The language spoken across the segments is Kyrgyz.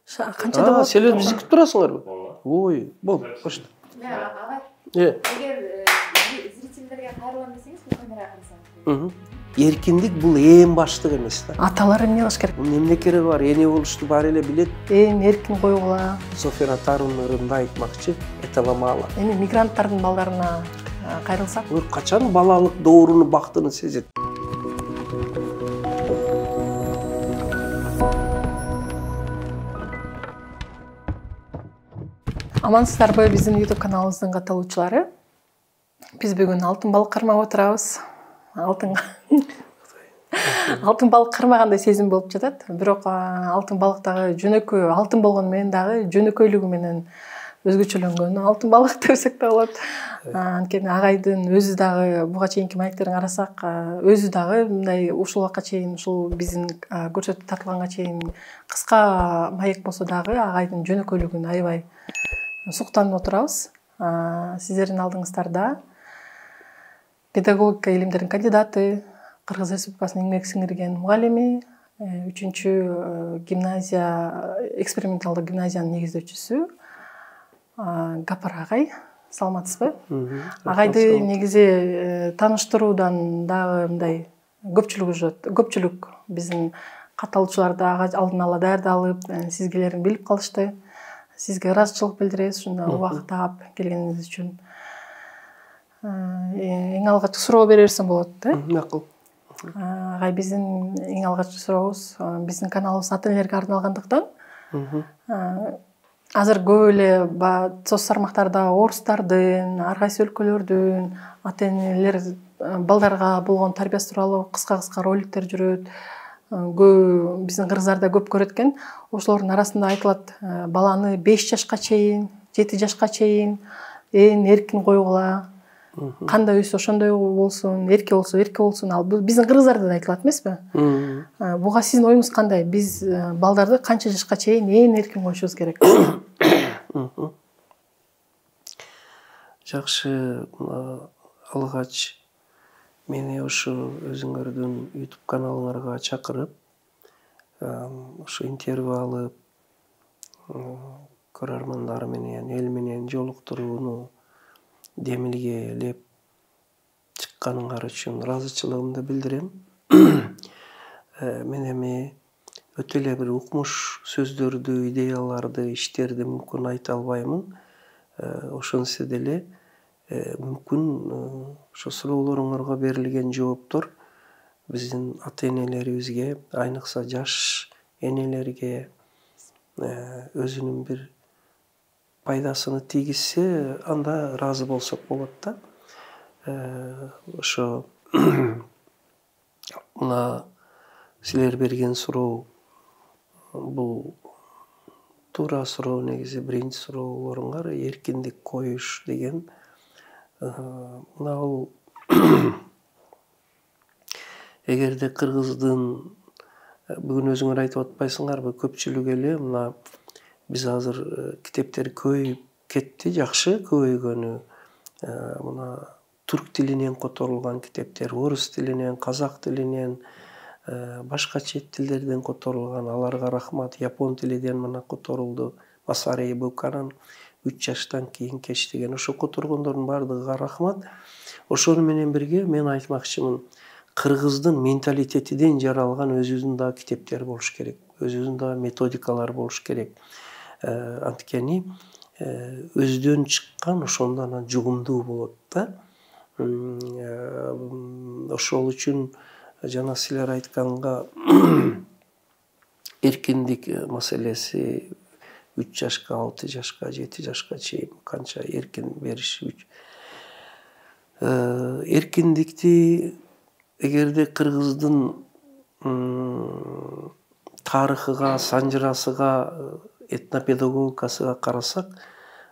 Канчада болот? Силер биздики күтүп турасыңарбы? Ой, болду, кошту. Агай. Эгер зрительдерге кайрылам десеңиз, бул камерага карасаңыз. Эркиндик бул эң баштык эмес да. Аталар эмне кылыш керек? Эмне кереги бар? Эне болушту баары эле билет. Эң эркин койгула. София Ратаровна ырында айтмакчы, этого мало. Эми мигранттардын балдарына кайрылсак? Өр качан балалык дооруну бактыны сезет. Амансыздарбы биздин YouTube каналыбыздын катталуучулары? Биз бүгүн алтын балык кармап отурабыз. Алтын балык кармагандай сезим болуп жатат. Бирок алтын балыктагы жөнөкөй алтын болгону менен дагы жөнөкөйлүгү менен өзгөчөлөнгөн алтын балык десек да болот. Анткени агайдын өзү дагы буга чейинки маектерин карасак, өзү дагы мындай ушул убакка чейин, ушул биздин көрсөтүп тартылганга чейин кыска маек болсо дагы агайдын жөнөкөйлүгүн аябай суктанып отурабыз. Сиздердин алдыңыздарда педагогика илимдеринин кандидаты, Кыргыз Республикасынын эмгек сиңирген мугалими, 3-чү гимназия, эксперименталдык гимназиянын негиздөөчүсү Гапар агай. Саламатсызбы? Агайды негизи тааныштыруудан дагы мындай көпчүлүк биздин катталуучуларды алдын ала даярдалып, сизгелерин билип калышты. Сизге ыраазычылык билдиребиз ушундай убакыт таап келгениңиз үчүн. Эң алгач суроо бере берсем болот да? Макул. Агай, биздин эң алгач сурообуз биздин каналыбыз ата энелерге арналгандыктан, азыр көп эле соц тармактарда орустардын, ар кайсы өлкөлөрдүн ата энелер балдарга болгон тарбиясы тууралуу кыска роликтер жүрөт. Биздин кыргыздарда көп көрөт экен. Ошолордун арасында айтылат, баланы 5 жашка чейин, 7 жашка чейин эң эркин койгула. Кандай өйсө ошондой болсун, эрке болсун. Ал биздин кыргыздарда да айтылат эмеспи? Буга сиздин оюңуз кандай? Биз балдарды канча жашка чейин эң эркин коюшубуз керек? Жакшы, алгач мени ушу өзүңөрдүн YouTube каналыңарга чакырып, ушу интервью алып, көрөрмандар менен, эл менен жолуктурууну демилгелеп чыкканыңар үчүн ыраазычылыгымды билдирем. Мен эми өтө эле бир укмуш сөздөрдү, идеяларды, иштерди мүмкүн айта албаймын. Ошонусу деле мүмкүн ошо суроолоруңарга берилген жооптор биздин ата энелерибизге, айныкса жаш энелерге өзүнүн бир пайдасыны тийгизсе, анда ыраазы болсок болот да. Ошо мына силер берген суроо бул туура суроо, негизи биринчи суроолоруңар эркиндик коюш деген. Мына бул эгерде кыргыздын бүгүн өзүңөр айтып атпайсыңарбы, көпчүлүк эле мына биз азыр китептер көбөйүп кетти, жакшы көбөйгөнү. Мына турк тилинен которулган китептер, орус тилинен, казак тилинен, башка чет тилдерден которулган, аларга рахмат. Япон тилинен мына которулду. Масари Буканан 3 жаштан кийин кеч деген. Ошо которгондордун бардыгыга рахмат. Ошону менен бирге мен айтмакчымын, кыргыздын менталитетинен жаралган өзүбүздүн дагы китептер болуш керек. Өзүбүздүн дагы методикалар болуш керек. Анткени өздөн чыккан ошондо анан жугумдуу болот да. Ошол үчүн жана силер айтканга эркиндик маселеси 3 жашка, 6 жашка, 7 жашка чейин канча эркин бериш. Эркиндикти эгерде кыргыздын тарыхыга, санжырасыга, этнопедагогикасыга карасак,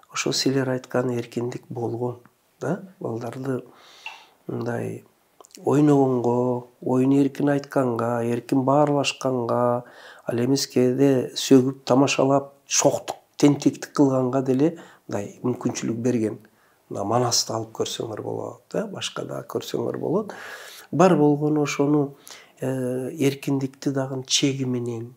ошо силер айткан эркиндик болгон да. Балдарды мындай ойногонго, оюн эркин айтканга, эркин баарлашканга, ал эмес кээде сөгүп тамашалап, шоктук, тентектик кылганга деле мындай мүмкүнчүлүк берген. Мына Манасты алып көрсөңөр болот да, башка да көрсөңөр болот. Бар болгону ошону эркиндикти дагы чеги менен,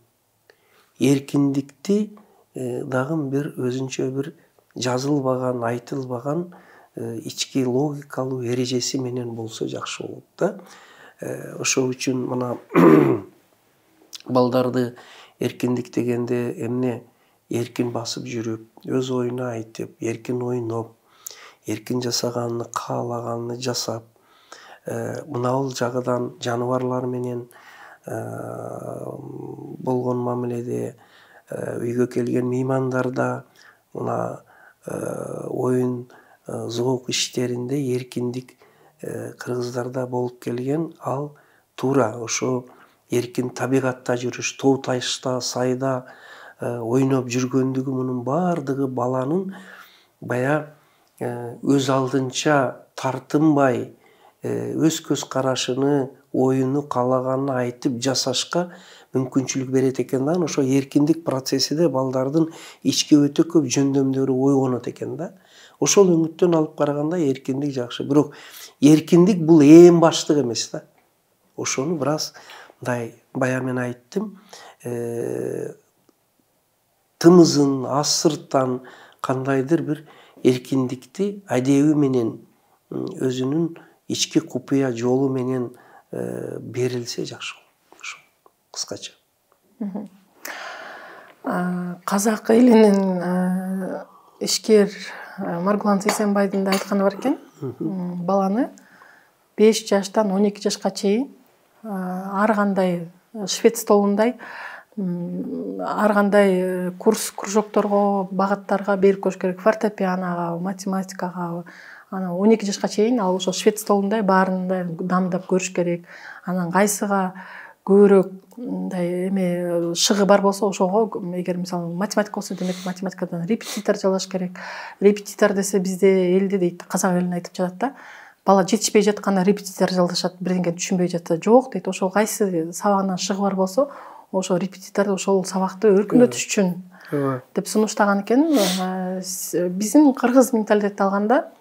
эркиндикти дагы бир өзүнчө бир жазылбаган, айтылбаган ички логикалуу эрежеси менен болсо жакшы болот да. Ошол үчүн мына балдарды эркиндик дегенде эмне? Эркин басып жүрүп, өз оюн айтып, эркин ойноп, эркин жасаганын, каалаганын жасап, мынабул жагыдан жаныбарлар менен болгон мамиледе, үйгө келген меймандарда, мына оюн зоок иштеринде эркиндик кыргыздарда болуп келген. Ал туура ошо эркин табигатта жүрүш, тоо ташта, сайда ойноп жүргөндүгү мунун баардыгы баланын бая өз алдынча тартынбай, өз көз карашыны, оюну, каалаганын айтып жасашка мүмкүнчүлүк берет экен да. Ошо эркиндик процессиде балдардын ички өтө көп жөндөмдөрү ойгонот экен да. Ошол үмүттөн алып караганда эркиндик жакшы. Бирок эркиндик бул эң баштык эмес да. Ошону бир аз мындай бая мен айттым, тымызын, асырттан кандайдыр бир эркиндикти адеби менен өзүнүн ички купуя жолу менен берилсе жакшы болот. Ошо кыскача. Казак элинин ишкер Маргулан Сейсенбайдын да айтканы бар экен. Баланы 5 жаштан 12 жашка чейин ар кандай швед столундай ар кандай курс, кружокторго, багыттарга берип коюш керек. Фортепианого, математикага. Анан 12 жашка чейин ал ошо швед столундай баарында дамдап көрүш керек. Анан кайсыга көбүрөөк мындай эме шыгы бар болсо ошого, эгер мисалы математика болсо, демек математикадан репетитор жалаш керек. Репетитор десе бизде элде дейт, казак элин айтып жатат да. Бала жетишпей жатканда репетитор жалдашат, бирдеңе түшүнбөй жатса. Жок дейт, ошол кайсы сабагынан шыгы бар болсо, ошо репетитор ошол сабакты өркүндөтүш үчүн деп сунуштаган экен. Биздин кыргыз менталитетти алганда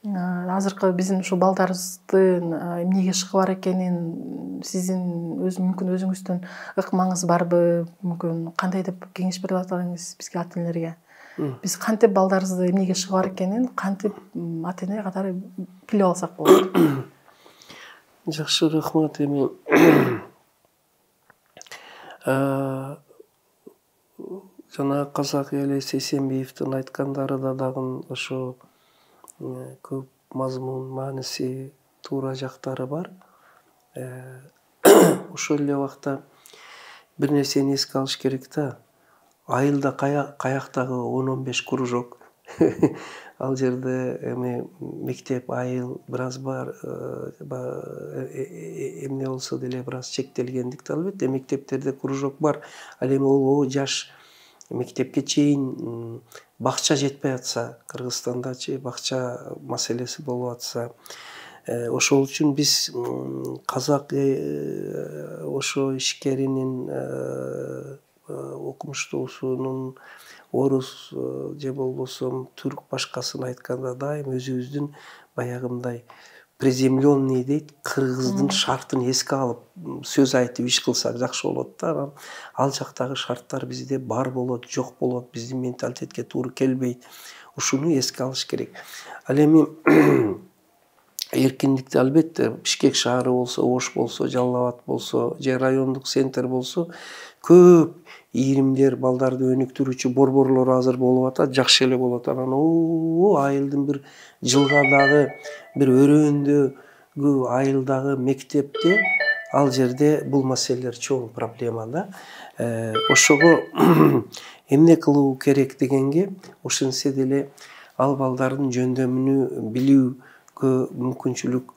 азыркы биздин ушу балдарыбыздын эмнеге шыгы бар экенин сиздин мүмкүн өзүңүздүн ыкмаңыз барбы, мүмкүн кандай деп кеңеш берип атасыңыз бизге ата энелерге? Биз кантип балдарыбызды эмнеге шыгы бар экенин кантип ата эне катары билип алсак болот? Жакшы, рахмат. Эми жана казак эли Сейсенбиевдин айткандары да дагы ошо көп мазмун, мааниси, туура жактары бар. Ошол эле убакта бир нерсени эске алыш керек да. Айылда каяктагы 10-15 кружок. Ал жерде эми мектеп, айыл бир аз бар, эмне болсо деле бир аз чектелгендикти албетте мектептерде кружок бар. Ал эми ол жаш мектепке чейин бакча жетпей атса, Кыргызстандачы бакча маселеси болуп атса, ошол үчүн биз казак ошо ишкеринин, окумуштуусунун, орус же болбосо түрк башкасын айтканда дайым өзүбүздүн баягындай приземленный дейт, кыргыздын шартын эске алып сөз айтып иш кылсак жакшы болот да. Ал жактагы шарттар бизде бар болот, жок болот, биздин менталитетке туура келбейт. Ушуну эске алыш керек. Ал эми эркиндикти албетте Бишкек шаары болсо, Ош болсо, Жалал Абад болсо, же райондук центр болсо, көп ийримдер, балдарды өнүктүрүүчү борборлор азыр болуп атат, жакшы эле болот. Анан айылдын бир жылгадагы бир өрөөндөгү айылдагы мектепте ал жерде бул маселелер чоң проблема да. Ошого эмне кылуу керек дегенге, ошентсе деле ал балдардын жөндөмүнү билүүгө мүмкүнчүлүк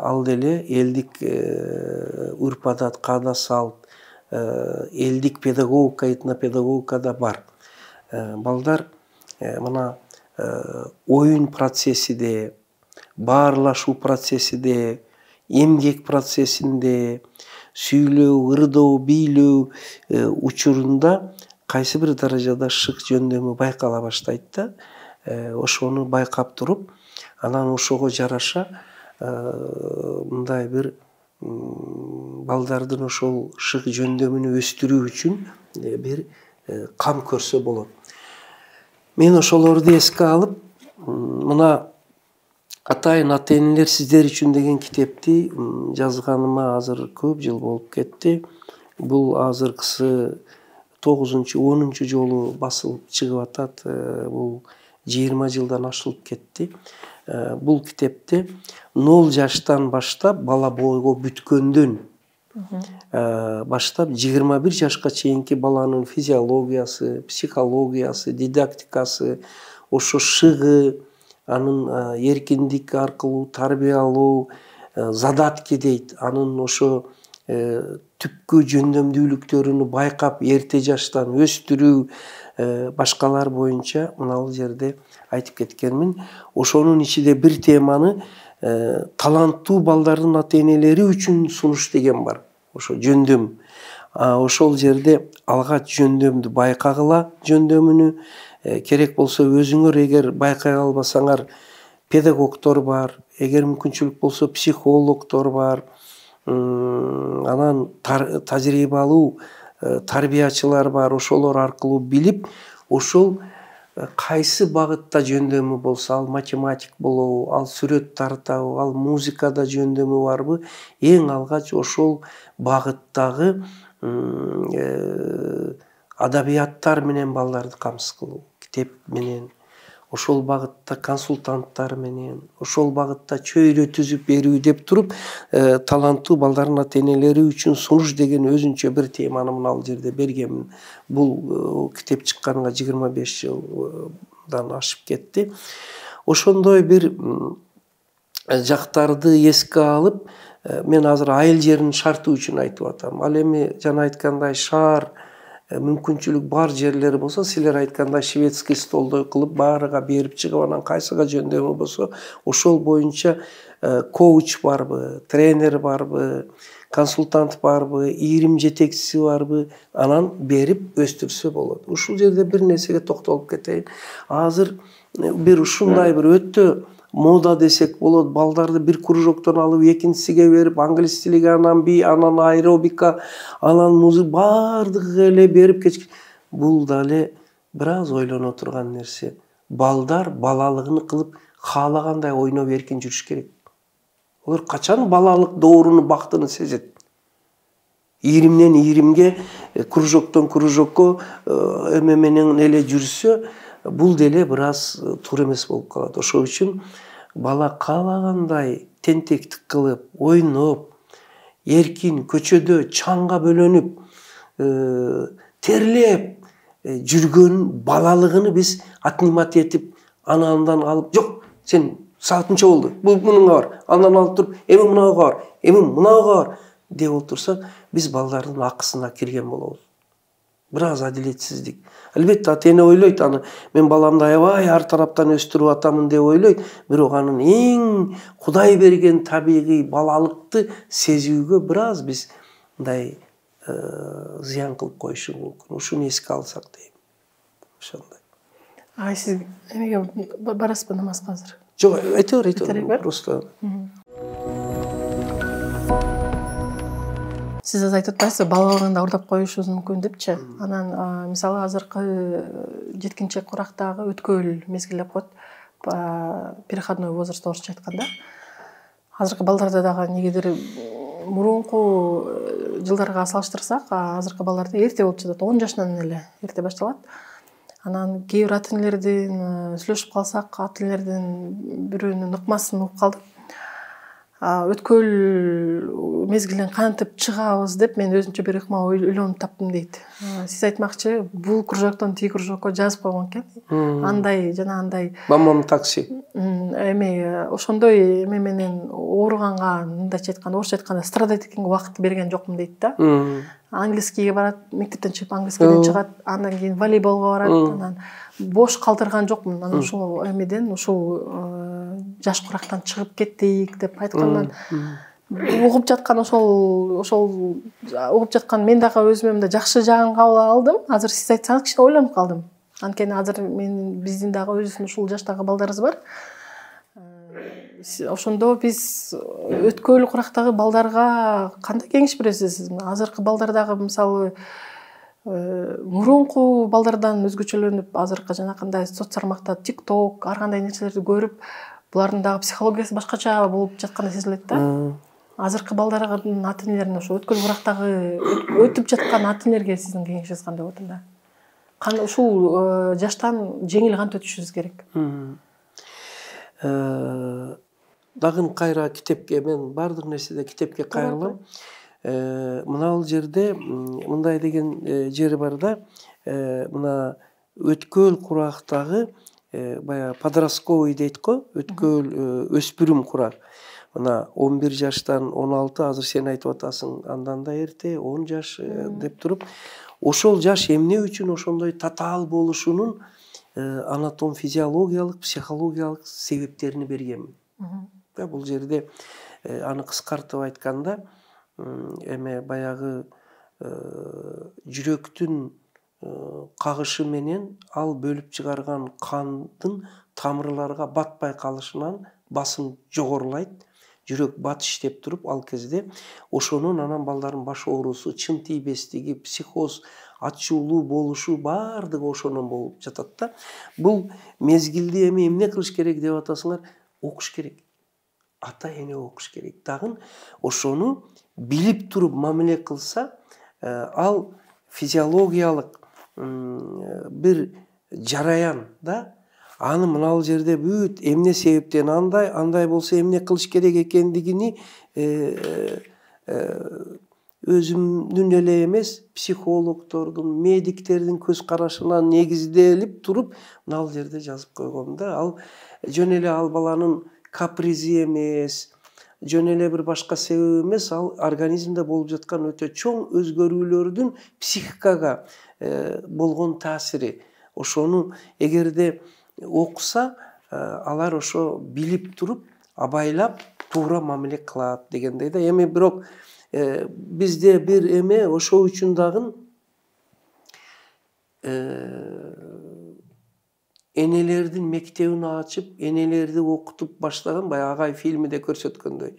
ал деле элдик үрп адат, каада салт, элдик педагогика, этнопедагогикада бар. Балдар мына оюн процессиде, баарлашуу процессиде, эмгек процессинде, сүйлөө, ырдоо, бийлөө учурунда кайсы бир даражада шык жөндөмү байкала баштайт да. Ошону байкап туруп, анан ошого жараша мындай бир балдардын ошол шык жөндөмүнү өстүрүү үчүн бир кам көрсө болот. Мен ошолорду эске алып, мына Атайын ата-энелер сиздер үчүн деген китепти жазганыма азыр көп жыл болуп кетти. Бул азыркысы 9-10 жолу басылып чыгып атат. Бул 20 жылдан ашылып кетти. Бул китепте 0 жаштан баштап бала бойго бүткөндөн баштап 21 жашка чейинки баланын физиологиясы, психологиясы, дидактикасы, ошо шыгы, анын эркиндик аркылуу тарбиялоо, задатки дейт, анын ошо түпкү жөндөмдүүлүктөрүн байкап эрте жаштан өстүрүү, башкалар боюнча мына бул жерде айтып кеткенмин. Ошонун ичинде бир теманы таланттуу балдардын ата-энелери үчүн сунуш деген бар. Ошо жөндөм. Ошол жерде алгач жөндөмдү байкагыла, жөндөмүнү керек болсо өзүңөр эгер байкай албасаңар, педагогдор бар, эгер мүмкүнчүлүк болсо психологдор бар, анан тажрыйбалуу тарбиячылар бар, ошолор аркылуу билип, ошол кайсы багытта жөндөмү болсо, ал математик болобу, ал сүрөт тартабы, ал музыкада жөндөмү барбы, эң алгач ошол багыттагы адабияттар менен балдарды камсыз кылуу, китеп менен, ошол багытта консультанттар менен, ошол багытта чөйрө түзүп берүү деп туруп, таланттуу балдардын ата-энелери үчүн сунуш деген өзүнчө бир теманы мына бул жерде бергенмин. Бул китеп чыкканга 25 жылдан ашып кетти. Ошондой бир жактарды эске алып, мен азыр айыл жеринин шарты үчүн айтып атам. Ал эми жана айткандай шаар мүмкүнчүлүк бар жерлер болсо, силер айткандай шведский столдой кылып баарыга берип чыгып, анан кайсыга жөндөмү болсо ошол боюнча коуч барбы, тренер барбы, консультант барбы, ийрим жетекчиси барбы, анан берип өстүрсө болот. Ушул жерде бир нерсеге токтолуп кетейин. Азыр бир ушундай бир өтө мода десек болот, балдарды бир кружоктон алып экинчисиге берип, англис тилиге анан анан аэробика, анан музыка баардыгы эле берип кечки. Бул дале бир аз ойлоно турган нерсе. Балдар балалыгын кылып каалагандай ойноп эркин жүрүш керек. Олар качан балалык дооруну, бактыны сезет? Ийримден ийримге, кружоктон кружокко эме менен эле жүрсө, бул деле бир аз туура эмес болуп калат. Ошол үчүн бала каалагандай тентектик кылып, ойноп, эркин көчөдө чаңга бөлөнүп, терлеп жүргөн балалыгын биз отнимать этип, андан алып, жок, сен саатынча болду, бул мунуңа бар, андан алып туруп, эми мынага бар, эми мынага бар деп отурсак, биз балдардын акысына кирген болобуз. Бир аз адилетсиздик. Албетте ата-эне ойлойт, аны мен баламды аябай ар тараптан өстүрүп атамын деп ойлойт, бирок анын эң Кудай берген табигый балалыкты сезүүгө бир аз биз мындай зыян кылып коюшубуз мүмкүн. Ушуну эске алсак дейм. Ошондой. Сиз эмеге барасызбы намазга азыр? Жок, айта бер, просто. Сиз айтып атпайсызбы, балалыгында урдап коюшубуз мүмкүн депчи. Анан мисалы азыркы жеткинчек курактагы өткөл мезгил деп коет. Переходной возраст орусча айтканда. Азыркы балдарда дагы негедир мурунку жылдарга салыштырсак, азыркы балдарда эрте болуп жатат, 10 жашынан эле эрте башталат. Анан кээ бир ата-энелердин сүйлөшүп калсак, ата-энелердин бирөөнүн ыкмасын угуп калдым. Өткөл мезгилинен кантип чыгабыз деп мен өзүнчө бир ыкма ойлонуп таптым дейт. Сиз айтмакчы, бул кружоктон тиги кружокко жазып койгон экен. Андай жана андай. Мамам такси. Эми ошондой эме менен ооруганга, мындайча айтканда, орусча айтканда страдать эткенге убакыт берген жокмун дейт да. Англискийге барат, мектептен чыгып англискийден чыгат, андан кийин волейболго барат, анан бош калтырган жокмун. Анан ушул эмеден, ушул жаш курактан чыгып кеттик деп айткандан угуп жаткан ошол угуп жаткан мен дагы өзүмө мындай жакшы жагын кабыл алдым. Азыр сиз айтсаңыз кичине ойлонуп калдым. Анткени азыр биздин дагы өзүбүздүн ушул жаштагы балдарыбыз бар. Ошондо биз өткөл курактагы балдарга кандай кеңеш бересиз? Азыркы балдар дагы мисалы мурунку балдардан өзгөчөлөнүп азыркы жанакындай соц тармакта TikTok ар кандай нерселерди көрүп, булардын дагы психологиясы башкача болуп жаткандай сезилет да. Азыркы балдардын ата энелерине ошо өткөн урактагы өтүп жаткан ата энелерге сиздин кеңешиңиз кандай болот анда? Ушул жаштан жеңил кантип өтүшүбүз керек? Дагы кайра китепке, мен баардык нерседе китепке кайрылам. Мына бул жерде мындай деген жери бар да, мына өткөл курактагы баягы подростковый дейт го, өткөл өспүрүм курак. Мына 11 жаштан 16, азыр сен айтып атасың, андан да эрте 10 жаш деп туруп, ошол жаш эмне үчүн ошондой татаал болушунун анатом физиологиялык, психологиялык себептерин бергенмин. Бул жерде аны кыскартып айтканда, эме баягы жүрөктүн кагышы менен ал бөлүп чыгарган кандын тамырларга батпай калышынан басым жогорулайт. Жүрөк бат иштеп туруп, ал кезде ошонун анан балдардын баш оорусу, чын тийбестиги, психоз, ачуулуу болушу баардыгы ошонун болуп жатат да. Бул мезгилде эми эмне кылыш керек деп атасыңар? Окуш керек. Ата эне окуш керек. Дагы ошону билип туруп мамиле кылса, ал физиологиялык бир жараян да. Аны мына бул жерде бүт эмне себептен андай болсо эмне кылыш керек экендигини өзүмдүн эле эмес, психологдордун, медиктердин көз карашынан негизделип туруп, мына бул жерде жазып койгом да. Ал жөн эле ал баланын капризи эмес, жөн эле бир башка себеп эмес, ал организмде болуп жаткан өтө чоң өзгөрүүлөрдүн психикага болгон таасири. Ошону эгерде окуса, алар ошо билип туруп, абайлап, туура мамиле кылат дегендей да. Эми бирок бизде бир эме ошол үчүн дагы энелердин мектебин ачып, энелерди окутуп баштаган, баягы Агай фильмиде көрсөткөндөй.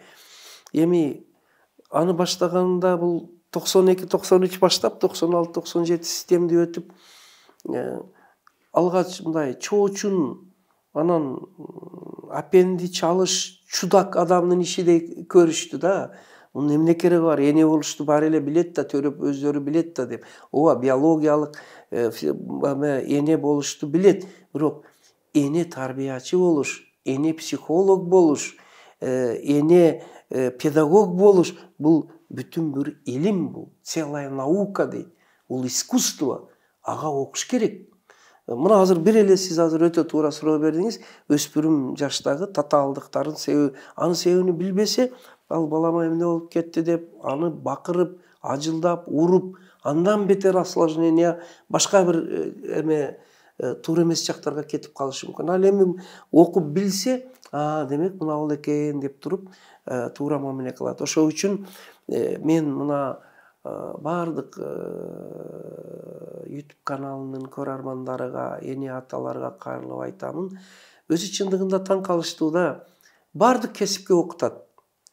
Эми аны баштаганда бул 92-93 баштап 96-97 системди өтүп, алгач мындай чоочун, анан апенди чалыш, чудак адамдын ишидей көрүштү да. Мунун эмне кереги бар? Эне болушту баары эле билет да, төрөп өздөрү билет да деп. Ооба, биологиялык эне болушту билет. Бирок эне тарбиячы болуш, эне психолог болуш, эне педагог болуш, бул бүтүн бир илим, бул целая наука дейт. Бул искусство. Ага окуш керек. Мына азыр бир эле сиз азыр өтө туура суроо бердиңиз. Өспүрүм жаштагы татаалдыктардын себеби, анын себебин билбесе, ал балама эмне болуп кетти деп, аны бакырып, ажылдап, уруп, андан бетер осложнение, башка бир эме туура эмес жактарга кетип калышы мүмкүн. Ал эми окуп билсе, демек мына бул экен деп туруп, туура мамиле кылат. Ошол үчүн мен мына баардык YouTube каналынын көрөрмандарыга, эне аталарга кайрылып айтамын. Өзү чындыгында таң калыштуу да, баардык кесипке окутат.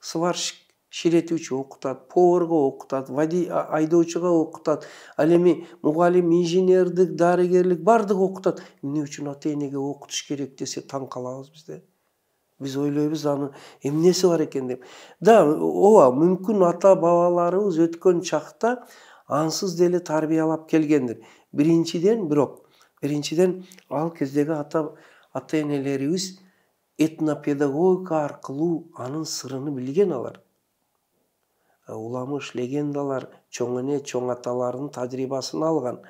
Сварщик, ширетүүчү окутат, поварга окутат, айдоочуга окутат, ал эми мугалим, инженердик, дарыгерлик баардыгы окутат. Эмне үчүн ата энеге окутуш керек десе таң калабыз бизде. Биз ойлойбуз аны эмнеси бар экен деп. Да, ооба, мүмкүн ата бабаларыбыз өткөн чакта ансыз деле тарбиялап келгендир. Биринчиден ал кездеги ата энелерибиз этнопедагогика аркылуу анын сырын билген алар. Уламыш, легендалар, чоң эне, чоң аталардын тажрыйбасын алган.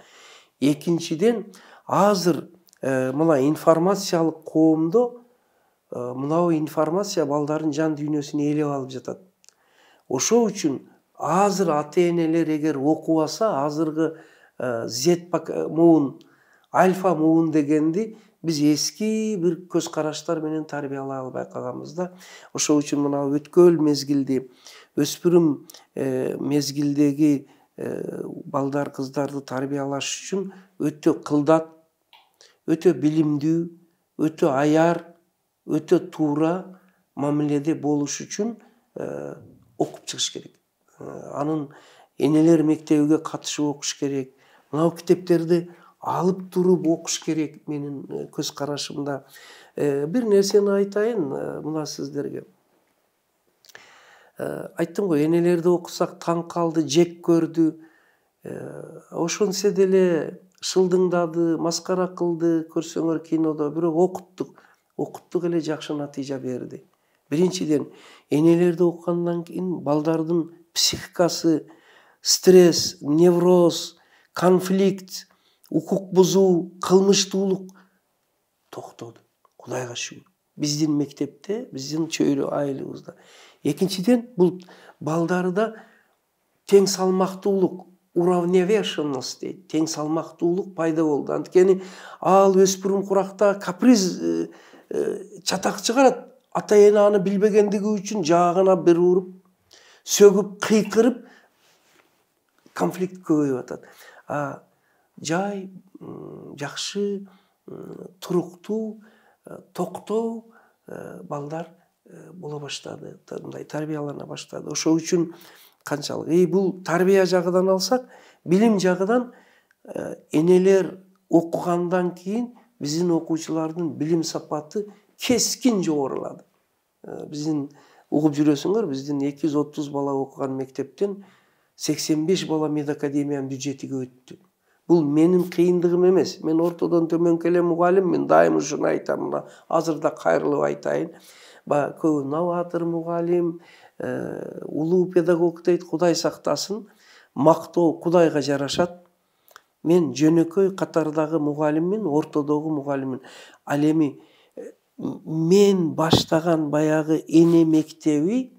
Экинчиден, азыр мына информациялык коомдо мынау информация балдардын жан дүйнөсүн ээлеп алып жатат. Ошол үчүн азыр ата энелер эгер окубаса, азыркы Z муун, альфа муун дегенди биз эски бир көз караштар менен тарбиялай албай калганбыз да. Ошол үчүн мына өткөл мезгилди, өспүрүм мезгилдеги балдар, кыздарды тарбиялаш үчүн өтө кылдат, өтө билимдүү, өтө аяр, өтө туура мамиледе болуш үчүн окуп чыгыш керек. Анын энелер мектебиге катышып окуш керек, мынау китептерди алып туруп окуш керек. Менин көз карашымда бир нерсени айтайын мына сиздерге. Айттым го, энелерди окусак таң калды, жек көрдү. Ошентсе деле шылдыңдады, маскара кылды, көрсөңөр кинодо, бирок окуттук эле жакшы натыйжа берди. Биринчиден, энелерди окугандан кийин балдардын психикасы, стресс, невроз, конфликт, укук бузуу, кылмыштуулук токтоду. Кудайга шүгүр. Биздин мектепте, биздин чөйрө айылыбызда. Экинчиден, бул балдарда тең салмактуулук, уравновешенность дейт, тең салмактуулук пайда болду. Анткени ал өспүрүм куракта каприз чатак чыгарат. Ата эне аны билбегендиги үчүн жаагына бир уруп, сөгүп, кыйкырып, конфликт көбөйүп атат. Жай, жакшы, туруктуу, токтоо балдар боло баштады, мындай тарбиялана баштады. Ошол үчүн канчалык бул тарбия жагынан алсак, билим жагынан энелер окугандан кийин биздин окуучулардын билим сапаты кескин жогорулады. Биздин угуп жүрөсүңөр, биздин 230 бала окуган мектептен 85 бала медакадемиянын бюджетиге өттү. Бул менин кыйындыгым эмес. Мен ортодон төмөнкү эле мугалиммин, дайым ушуну айтам. Мына азыр да кайрылып айтайын. Көбү новатор мугалим, улуу педагог дейт, Кудай сактасын. Мактоо Кудайга жарашат. Мен жөнөкөй катардагы мугалиммин, ортодогу мугалиммин. Ал эми мен баштаган баягы эне мектеби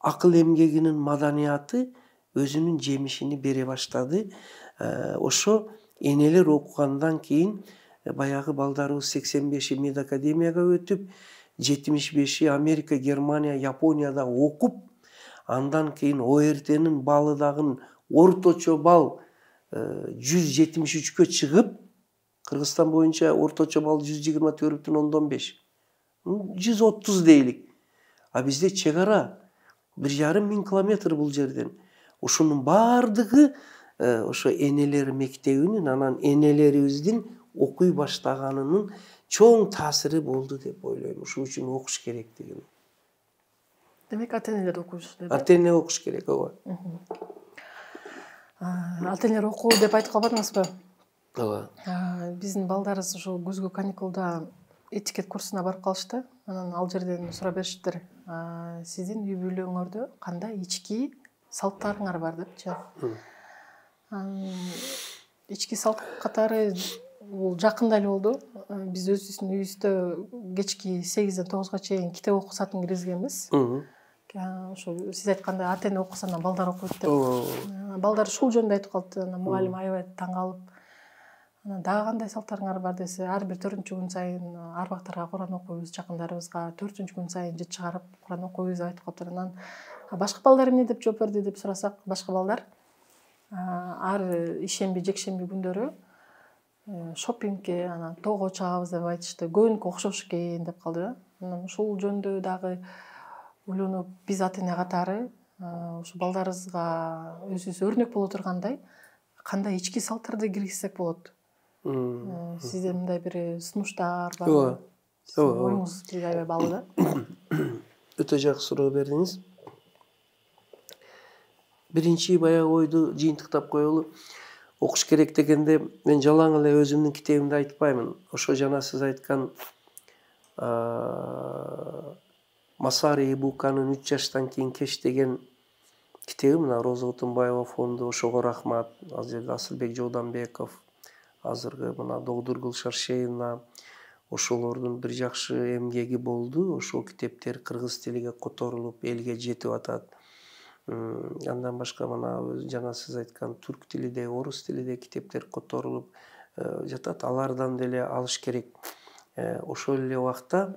акыл эмгегинин маданияты өзүнүн жемишини бере баштады. Ошо энелер окугандан кийин баягы балдарыбыз 85-и медакадемияга өтүп, 75-и Америка, Германия, Японияда окуп, андан кийин ОРТнин балы дагы орточо бал 173кө чыгып, Кыргызстан боюнча орточо бал 124,5. 130 дейлик. А бизде чек ара 1,5 километр бул жерден. Ушунун бардыгы ошо энелер мектебинин, анан энелерибиздин окуй баштаганынын чоң таасири болду деп ойлойм. Ошол үчүн окуш керек деген. Демек ата энелер окуш деп. Ата эне окуш керек, ооба. Ата энелер окуу деп айтып калбадыңызбы? Ооба. Биздин балдарыбыз ошо күзгү каникулда этикет курсуна барып калышты. Анан ал жерден сурап беришиптир. Сиздин үй бүлөңөрдө кандай ички салттарыңар бар депчи. Ички салт катары бул жакында эле болду. Биз өзүбүздүн үйүбүздө кечки 8-ден 9га чейин китеп окуу саатын киргизгенбиз. Ошо сиз айткандай ата эне окуса анан балдар окуйт деп. Балдар ушул жөнүндө айтып калыптыр. Анан мугалим аябай таң калып, анан дагы кандай салттарыңар бар десе, ар бир 4-күн сайын арбактарга Куран окуйбуз, жакындарыбызга 4-күн сайын жыт чыгарып Куран окуйбуз деп айтып калыптыр. Анан башка балдар эмне деп жооп берди деп сурасак, башка балдар ар ишемби, жекшемби күндөрү шопингке, анан тоого чыгабыз деп айтышты. Көбүнүкү окшош экен деп калды. Анан ушул жөнүндө дагы ойлонуп, биз ата эне катары ушу балдарыбызга өзүбүз өрнөк боло тургандай кандай ички салттарды киргизсек болот? Сизде мындай бир сунуштар барбы? Ооба. Оюңуз бизге аябай баалуу да. Өтө жакшы суроо бердиңиз. Биринчи баягы ойду жыйынтыктап коелу. Окуш керек дегенде мен жалаң эле өзүмдүн китебимде айтпаймын. Ошо жана сиз айткан Масари Ибуканын 3 жаштан кийин кеш деген китеби, мына Роза Отунбаева фонду, ошого рахмат. Азыр Асылбек Жооданбеков, азыркы мына Догдур Гүлшар Шейна, ошолордун бир жакшы эмгеги болду. Ошол китептер кыргыз тилиге которулуп, элге жетип атат. Андан башка мына жана сиз айткан түрк тилиде, орус тилиде китептер которулуп жатат. Алардан деле алыш керек. Ошол эле убакта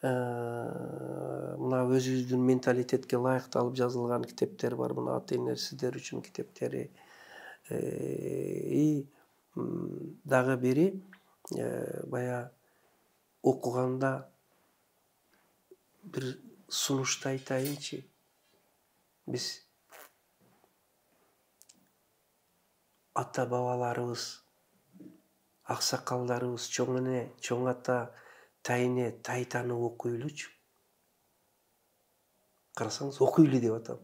мына өзүбүздүн менталитетке ылайыкталып жазылган китептер бар. Мына ата энелер сиздер үчүн китептери. Дагы бири бая окуганда бир сунушту айтайынчы. Биз ата бабаларыбыз, аксакалдарыбыз, чоң эне, чоң ата, тайне, тайтаны окуйлучу. Карасаңыз, окуйлу деп атам.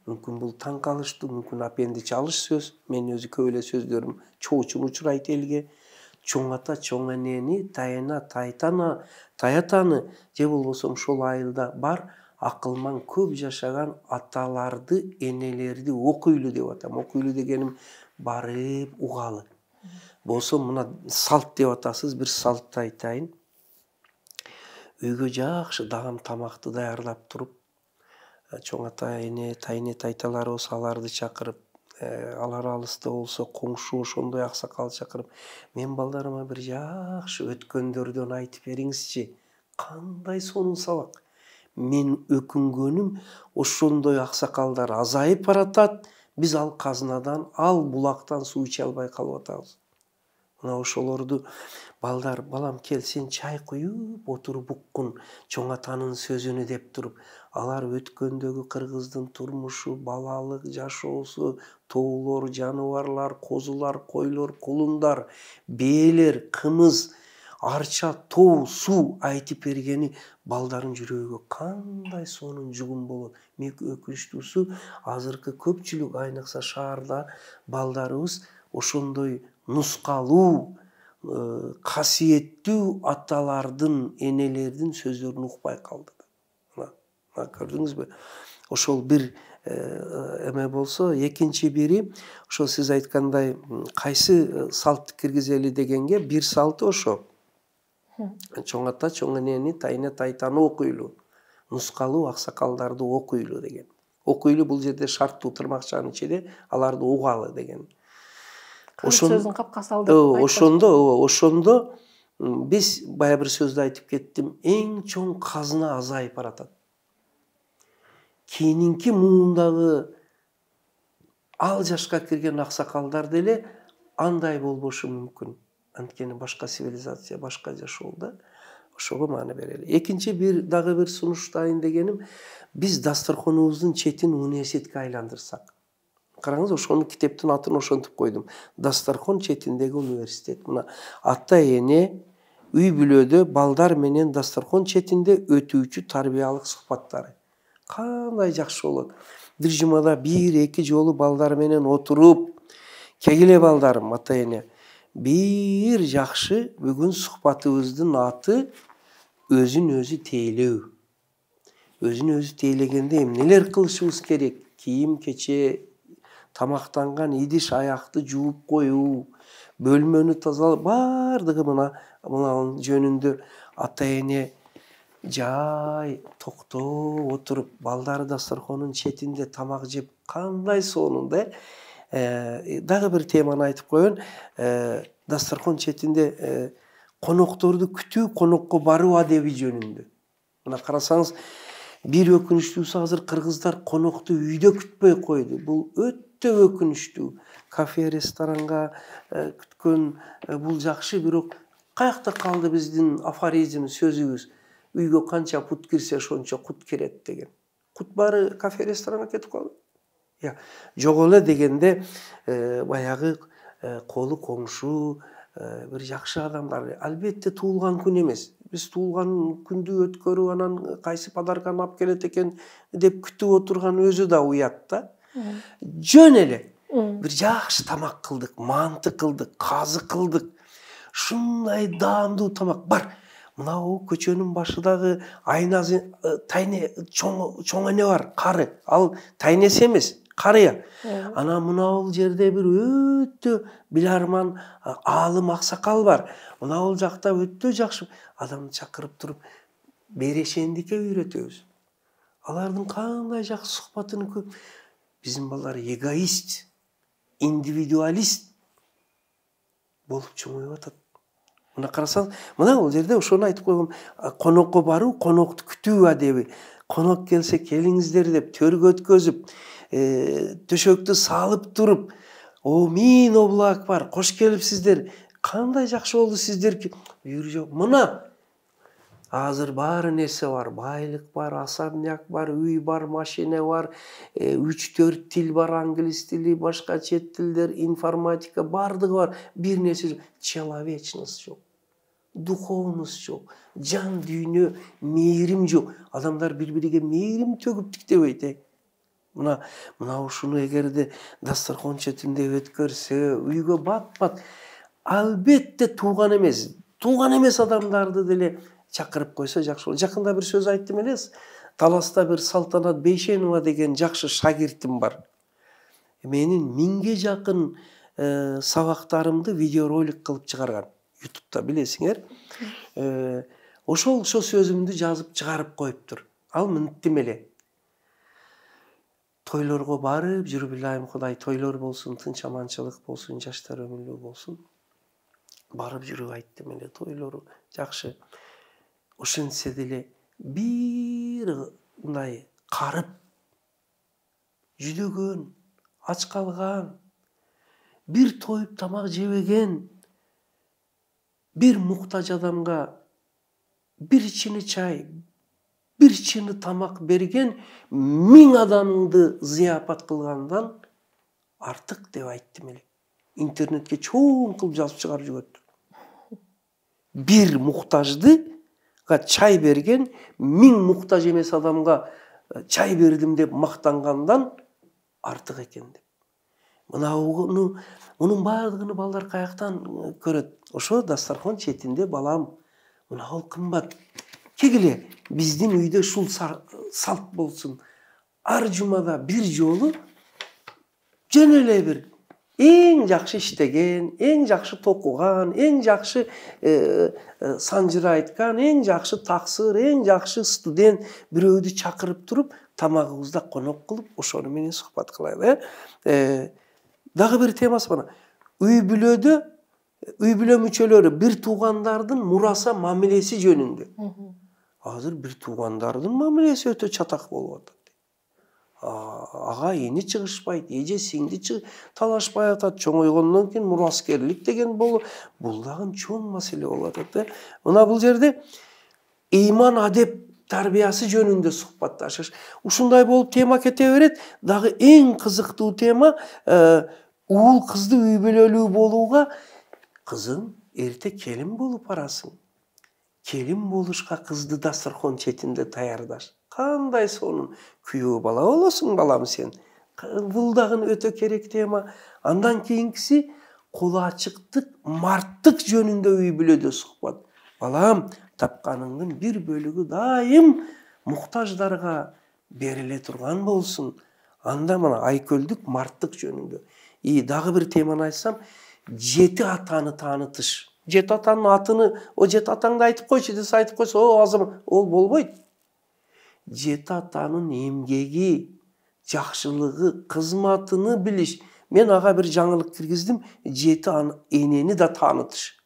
Мүмкүн бул таң калыштуу, мүмкүн апенди чалыш сөз. Мен өзү көп эле сөздөрүм чоочун учурайт элге. Чоң ата, чоң энени, тайына, тайтана, таятаны, же болбосо ошол айылда бар акылман көп жашаган аталарды, энелерди окуйлу деп атам. Окуйлу дегеним барып угалы. Болсо мына салт деп атасыз, бир салтты айтайын. Үйгө жакшы дагам тамакты даярдап туруп, чоң ата, эне, тайне, тайталарыбыз аларды чакырып, алар алыста болсо коңшу ошондой аксакал чакырып, мен балдарыма бир жакшы өткөндөрдөн айтып бериңизчи. Кандай сонун сабак. Мен өкүнгөнүм ошондой аксакалдар азайып баратат. Биз ал казынадан, ал булактан суу иче албай калып атабыз. Мына ошолорду балдар, балам кел, сен чай куюп отуруп уккун чоң атанын сөзүнү деп туруп, алар өткөндөгү кыргыздын турмушу, балалык жашоосу, тоолор, жаныбарлар, козулар, койлор, кулундар, бээлер, кымыз, арча, тоо, суу айтып бергени балдардын жүрөгүгө кандай сонун жугум болот. Мен өкүнүчтүүсү, азыркы көпчүлүк, айныкса шаарда балдарыбыз ошондой нускалуу, касиеттүү аталардын, энелердин сөздөрүн укпай калды. Мына көрдүңүзбү? Ошол бир эме болсо, экинчи бири, ошол сиз айткандай, кайсы салтты киргизели дегенге, бир салты ошо. Чоң ата, чоң энени, тайне, тайтаны окуйлу. Нускалуу аксакалдарды окуйлу деген. Окуйлу бул жерде шарттуу тырмакчанын ичинде аларды угалы деген. Сөзүн капка салды. Ошондо биз бая бир сөздү айтып кеттим. Эң чоң казына азайып баратат. Кийинки муундагы ал жашка кирген аксакалдар деле андай болбошу мүмкүн. Анткени башка цивилизация, башка жашоодо ошого маани берели. Экинчи дагы бир сунуштайын дегеним, биз дасторконубуздун четин университетке айландырсак. Караңыз, ошону китептин атын ошентип койдум. Дасторкон четиндеги университет. Мына ата эне үй бүлөдө балдар менен дасторкон четинде өтүүчү тарбиялык сухбаттары. Кандай жакшы болот. Бир жумада 1-2 жолу балдар менен отуруп, кегиле балдарым, ата эне, бир жакшы бүгүн сухбатыбыздын аты өзүн өзү тейлөө. Өзүн өзү тейлегенде эмнелер кылышыбыз керек? Кийим кече, тамактанган идиш аякты жууп коюу, бөлмөнү тазалап, бардыгы мына жөнүндө ата эне жай токтоп отуруп, балдары дасторконун четинде тамак жеп, кандай сонун да. Дагы бир теманы айтып коеюн. Дасторкон четинде конокторду күтүү, конокко баруу адеби жөнүндө. Мына карасаңыз, бир өкүнүчтүүсү, азыр кыргыздар конокту үйдө күтпөй койду. Бул өтө өкүнүчтүү. Кафе, ресторанга күткөн бул жакшы, бирок каякта калды биздин афоризм сөзүбүз? Үйгө канча пут кирсе, ошончо кут кирет деген. Кут баары кафе, ресторанга кетип калды. Жок эле дегенде, баягы колу коңшу, бир жакшы адамдар, албетте туулган күн эмес. Биз туулган күндү өткөрүп, анан кайсы подарканы алып келет экен деп күтүп отурган өзү да уят да. Жөн эле бир жакшы тамак кылдык, манты кылдык, казы кылдык. Шундай даамдуу тамак бар. Мына көчөнүн башыдагы айнасы тайне чоң эне бар, кары. Ал тайнеси эмес, карыя. Ана мына жерде бир өтө биларман аалым аксакал бар. Мына жакта өтө жакшы адамды чакырып туруп берешендикке үйрөтөбүз. Алардын кандай жакшы сухбатын көп. Биздин балдар эгоист, индивидуалист болуп чоңоюп атат. Мына карасаң, мына бул жерде ошону айтып койгом. Конокко баруу, конокту күтүү адеби. Конок келсе келиңиздер деп төргө өткөзүп, төшөктү салып туруп, мин облак бар, кош келипсиздер. Кандай жакшы болду сиздерки. Үйрү жок. Мына Азыр баары нерсе бар, байлык бар, особняк бар, үй бар, машина бар, 3-4 тил бар, англис тили, башка чет тилдер, информатика, бардыгы бар. Бир нерсе жок, человечность жок. Духовность жок, жан дүйнө, мейрим жок. Адамдар бири-бириге мейрим төгүп тиктебейт. Мына ушуну эгерде дасторкон четинде өткөрсө, үйгө бат-бат, албетте тууган эмес адамдарды деле чакырып койсо жакшы болот. Жакында бир сөз айттым элес. Таласта бир Салтанат Бейшенова деген жакшы шагиртим бар. Менин 1000ге жакын сабактарымды видеоролик кылып чыгарган. YouTube'да билесиңер. Ошол сөзүмдү жазып чыгарып коюптур. Ал мынтим эле. Тойлорго барып жүрүп илайым, Кудай тойлор болсун, тынч аманчылык болсун, жаштар өмүрлүү болсун. Барып жүрүп айттым эле, тойлору жакшы. Ошентсе деле бир мындай карып, жүдөгөн, ач калган, бир тоюп тамак жебеген, бир муктаж адамга бир чыны чай, бир чыны тамак берген 1000 адамды зыяпат кылгандан артык деп айттым эле. Интернетке чоң кылып жазып чыгарып жүрөт. Бир муктажды чай берген 1000 муктаж эмес адамга чай бердим деп мактангандан артык экен деп. Мунун баардыгын балдар каяктан көрөт? Ошо дасторкон четинде балам, мына ол кымбат. Кегиле биздин үйдө ушул салт болсун. Ар жумада бир жолу жөн эле бир эң жакшы иштеген, эң жакшы токуган, эң жакшы санжыр айткан, эң жакшы таксыр, эң жакшы студент бирөөдү чакырып туруп, тамагыбызда конок кылып, ошону менен сухбат кылайлы. Дагы бир темасы бар. Үй бүлө мүчөлөрү бир туугандардын мураса мамилеси жөнүндө. Азыр бир туугандардын мамилеси өтө чатак болуп атат. Ага эни чыгышпайт, эже сиңди талашпай атат. Чоңойгондон кийин мураскерлик деген бул дагы чоң маселе болуп атат. Мына бул жерде ыйман адеп тарбиясы жөнүндө сухбатташыш. Ушундай болуп тема кете берет. Дагы эң кызыктуу тема уул кызды үй бүлөлүү болууга, кызым эрте келин болуп барасың. Келин болушка кызды дасторкон четинде даярдаш. Кандай сонун күйөө бала болосуң балам сен. Бул дагы өтө керек тема. Андан кийинкиси колу ачыктык, марттык жөнүндө үй бүлөдө сухбат. Балам, тапканыңдын бир бөлүгү дайым муктаждарга бериле турган болсун. Анда мына айкөлдүк, марттык жөнүндө. Дагы бир теманы айтсам, жети атаны таанытыш. Жети атанын атыны, о жети атаңды айтып койчу десе айтып койсо, ол болбойт. Жети атанын эмгеги, жакшылыгы, кызматыны билиш. Мен ага бир жаңылык киргиздим, жети энени да таанытыш.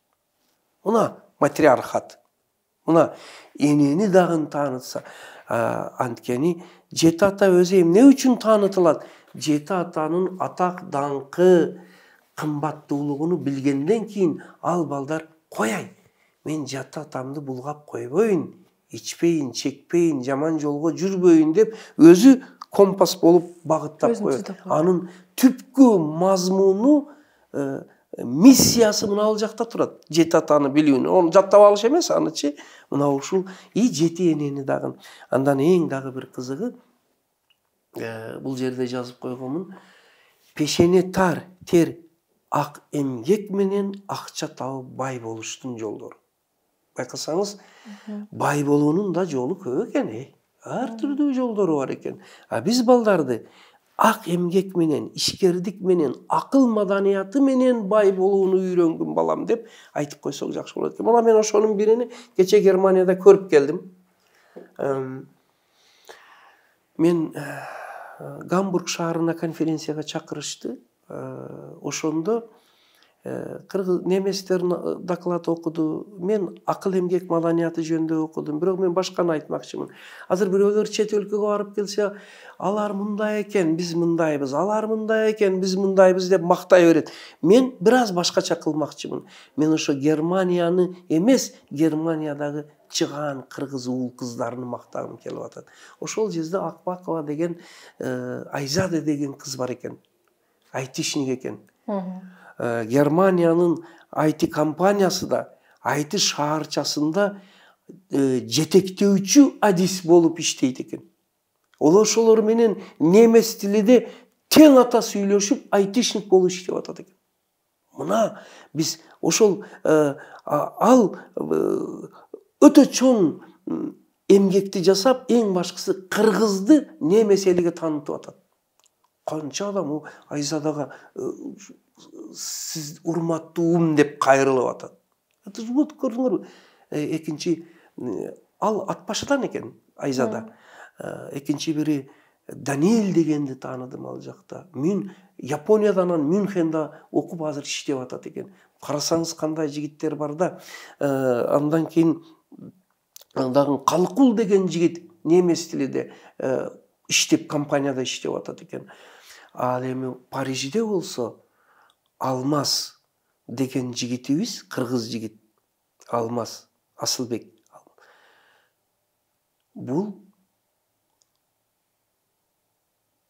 Мына матриархат. Мына энени дагы таанытса, анткени жети ата өзү эмне үчүн таанытылат? Жети атанын атак даңкы, кымбаттуулугуну билгенден кийин ал балдар кояй. Мен жети атамды булгап койбойн, ичпейин, чекпейин, жаман жолго жүрбөйүн деп өзү компас болуп багыттап коет. Анын түпкү мазмуну, миссиясы мына ал жакта турат. Жети атаны билүүнү. Onu жаттап алыш эмес, анычы мына ушул жети энени дагы. Андан эң дагы бир кызыгы, бул жерде жазып койгонмун. Пешене тер ак эмгек менен акча табып бай болуштун жолдору. Байкасаңыз, бай болуунун да жолу көп экен. Ар түрдүү жолдору бар экен. Биз балдарды ак эмгек менен, ишкердик менен, акыл маданияты менен бай болууну үйрөнгүн балам деп айтып койсок жакшы болот экен. Мына мен ошонун бирини кече Германияда көрүп келдим. Мен Гамбург шаарына конференцияга чакырышты. Ошондо кыргыз неместердин доклад окуду. Мен акыл эмгек маданияты жөнүндө окудум. Бирок мен башканы айтмакчымын. Азыр бирөөлөр чет өлкөгө барып келсе, алар мындай экен, биз мындайбыз, алар мындай экен, биз мындайбыз деп мактай берет. Мен бир аз башкача кылмакчымын. Мен ошо Германияны эмес, Германиядагы чыган кыргыз уул кыздарын мактагым келип атат. Ошол жерде Акбакова деген Айзада деген кыз бар экен. Айтишник экен. Германиянын IT компаниясы да IT шаарчасында жетектөөчү адис болуп иштейт экен. Ошолор менен немес тилиде тең ата сүйлөшүп айтишник болуп иштеп атат экен. Мына биз ошол ал өтө чоң эмгекти жасап, эң башкысы кыргызды немес элиге таанытып атат. Канча адам Айзадага сиз урматтуум деп кайрылып атат. Вот көрдүңөрбү? Экинчи ал Атбашыдан экен Айзада. Экинчи бири Даниэль дегенди тааныдым ал жакта. Мен Япониядан Мюнхенде окуп азыр иштеп атат экен. Карасаңыз кандай жигиттер бар да. Андан кийин дагы Калкул деген жигит немес тилиде иштеп компанияда иштеп атат экен. Ал эми Парижде болсо Алмаз деген жигитибиз, кыргыз жигит. Алмаз Асылбек. Бул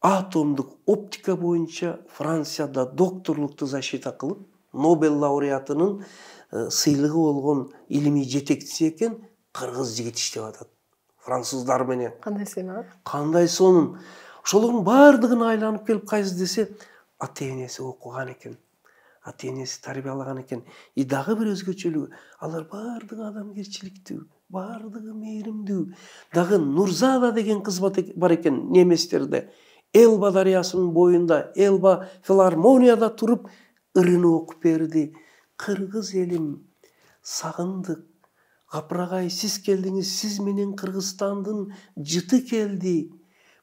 атомдук оптика боюнча Францияда докторлукту защита кылып, Нобель лауреатынын сыйлыгы болгон илимий жетекчиси экен, кыргыз жигит иштеп атат. Француздар менен. Кандай сыйнат? Кандай сонун. Ошолордун бардыгын айланып келип кайсы десе, ата-энеси окуган экен. Ата-энеси тарбиялаган экен. И дагы бир өзгөчөлүгү, алар бардыгы адамгерчиликтүү, бардыгы мээримдүү. Дагы Нурзада деген кыз бар экен неместерде. Элба дарыясынын боюнда, Элба филармонияда туруп ырыны окуп берди. Кыргыз элим, сагындык. Гапырагай, сиз келдиңиз, сиз менен Кыргызстандын жыты келди.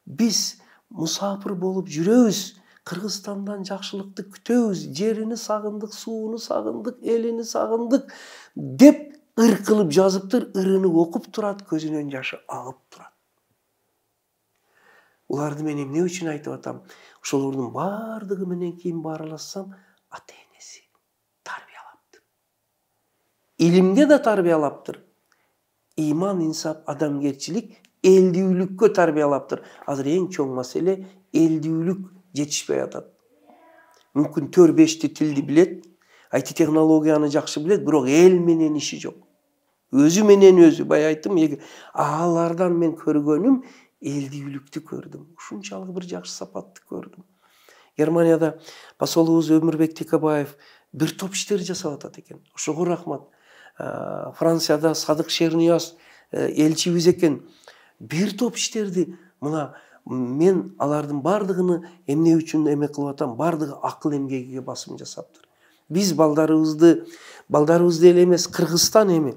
Биз мусафир болуп жүрөбүз. Кыргызстандан жакшылыкты күтөбүз. Жерини сагындык, сууну сагындык, элини сагындык деп ыркылып жазыптыр, ырыны окуп турат, көзүнөн жашы агып турат. Уларды мен эмне үчүн айтып атам? Ошолордун бардыгы менен кийин баарлассам, ата-энеси тарбиялаптыр. Илимге да тарбиялаптыр. Иман, инсап, адамгерчилик, элдүүлүккө тарбиялаптыр. Азыр эң чоң маселе элдүүлүк жетишпей атат. Мүмкүн 4-5 тилди билет, IT технологияны жакшы билет, бирок эл менен иши жок. Өзү менен өзү, бай айттым, алардан мен көргөнүм элдүүлүктү көрдүм. Ушунчалык бир жакшы сапатты көрдүм. Германияда посолубуз Өмүрбек Текебаев бир топ иштер жасап атат экен. Ошого рахмат. Францияда Садык Шернияз элчибиз экен. Бир топ иштерди. Мына мен алардын бардыгыны эмне үчүн эме кылып атам? Бардыгы акыл эмгегиге басым жасаптыр. Биз балдарыбызды эле эмес, Кыргызстан эми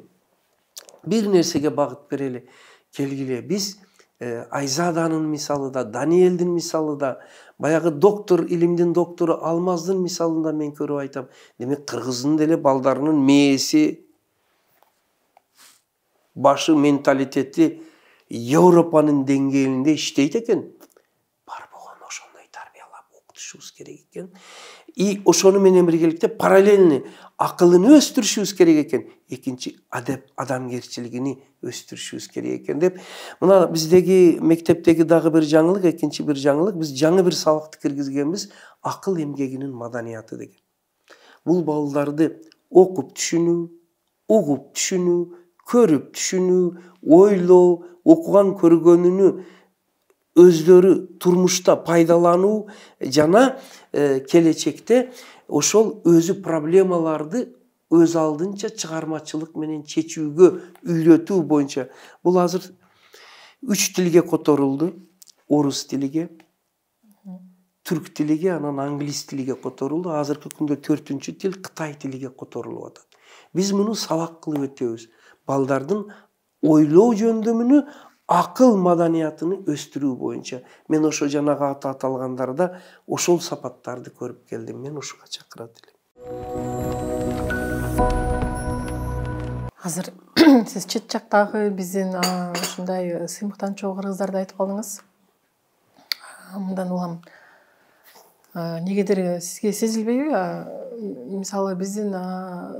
бир нерсеге багыт берели, келгиле. Биз Айзаданын мисалы да, Даниэлдин мисалы да, баягы доктор, илимдин доктору Алмаздын мисалында мен көрүп айтам. Демек кыргыздын деле балдарынын мээси, башы, менталитети Европанын деңгээлинде иштейт экен. Бар болгон ошондой тарбиялап окутушубуз керек экен. И ошону менен биргеликте параллельно акылын өстүрүшүбүз керек экен. Экинчи адамгерчилигини өстүрүшүбүз керек экен деп. Мына биздеги мектептеги дагы бир жаңылык, экинчи бир жаңылык, биз жаңы бир сабакты киргизгенбиз, акыл эмгегинин маданияты деген. Бул балдарды окуп түшүнүү, угуп түшүнүү, көрүп түшүнүү, ойлоо, окуган көргөнүнү өздөрү турмушта пайдалануу жана келечекте ошол өзү проблемаларды өз алдынча чыгармачылык менен чечүүгө үйрөтүү боюнча. Бул азыр 3 тилге которулду. Орус тилиге, түрк тилиге, анан англис тилиге которулду. Азыркы күндө 4-чү тил Кытай тилиге которулуп атат. Биз муну сабак кылып өтөбүз. Балдардын ойлоо жөндөмүнү, акыл маданиятын өстүрүү боюнча. Мен ошо жанагы аталгандарда ошол сапаттарды көрүп келдим. Мен ушуга чакырат элем. Азыр сиз чет жактагы биздин ушундай сыймыктанчу кыргыздарды айтып калдыңыз. Мындан улам негедир сизге сезилбейби? Мисалы биздин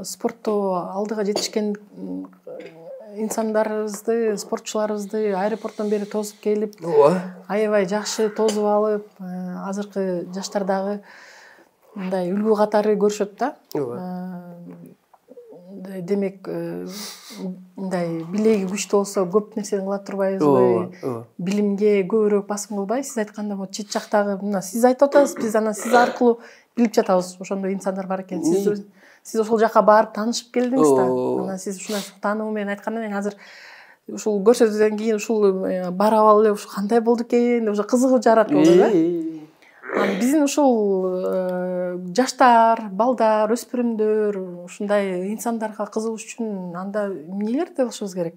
спортто алдыга жетишкен инсандарыбызды, спортчуларыбызды аэропорттон бери тосуп келип, аябай жакшы тосуп алып, азыркы жаштардагы мындай үлгү катары көрүшөт да. Демек, мындай билеги күчтүү болсо көп нерсени кыла турбайбызбы? Билимге көбүрөөк басым кылбай, сиз айткандай могу чет жактагы, мына сиз айтып атасыз, биз анан сиз аркылуу билип жатабыз, ошондой инсандар бар экен. Сиз ошол жака барып таанышып келдиңиз да. Анан сиз ушундай таануу менен айткандан кийин азыр ушул көрсөтүүдөн кийин ушул барып алып эле ушул кандай болду экен деп уже кызыгуу жаратылды да. Биздин ушул жаштар, балдар, өспүрүмдөр ушундай инсандарга кызыгыш үчүн анда эмнелерди кылышыбыз керек?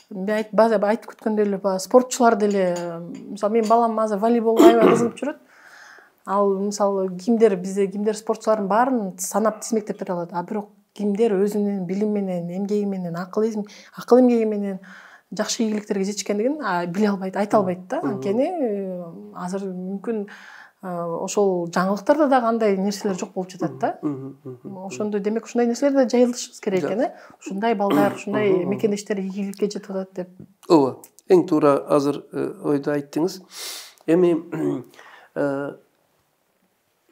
Мен айтып күткөндөй эле спортчулар деле, мисалы менин балам азыр волейболго аябай кызыгып жүрөт. Ал мисалы bizde кимдер спортчулардын баарын санап тизмектеп бере алат. А бирок кимдер өзүнүн билим менен, эмгеги менен, акыл эмгеги менен жакшы ийгиликтерге жетишкендигин биле албайт, айта албайт да. Анткени азыр мүмкүн ошол жаңылыктарда дагы андай нерселер жок болуп жатат да. Ошондой демек ушундай нерселерди жайылтышыбыз керек экен, ушундай балдар, ушундай мекендештер ийгиликке жетип атат деп. Ооба, эң туура азыр ойду айттыңыз. Эми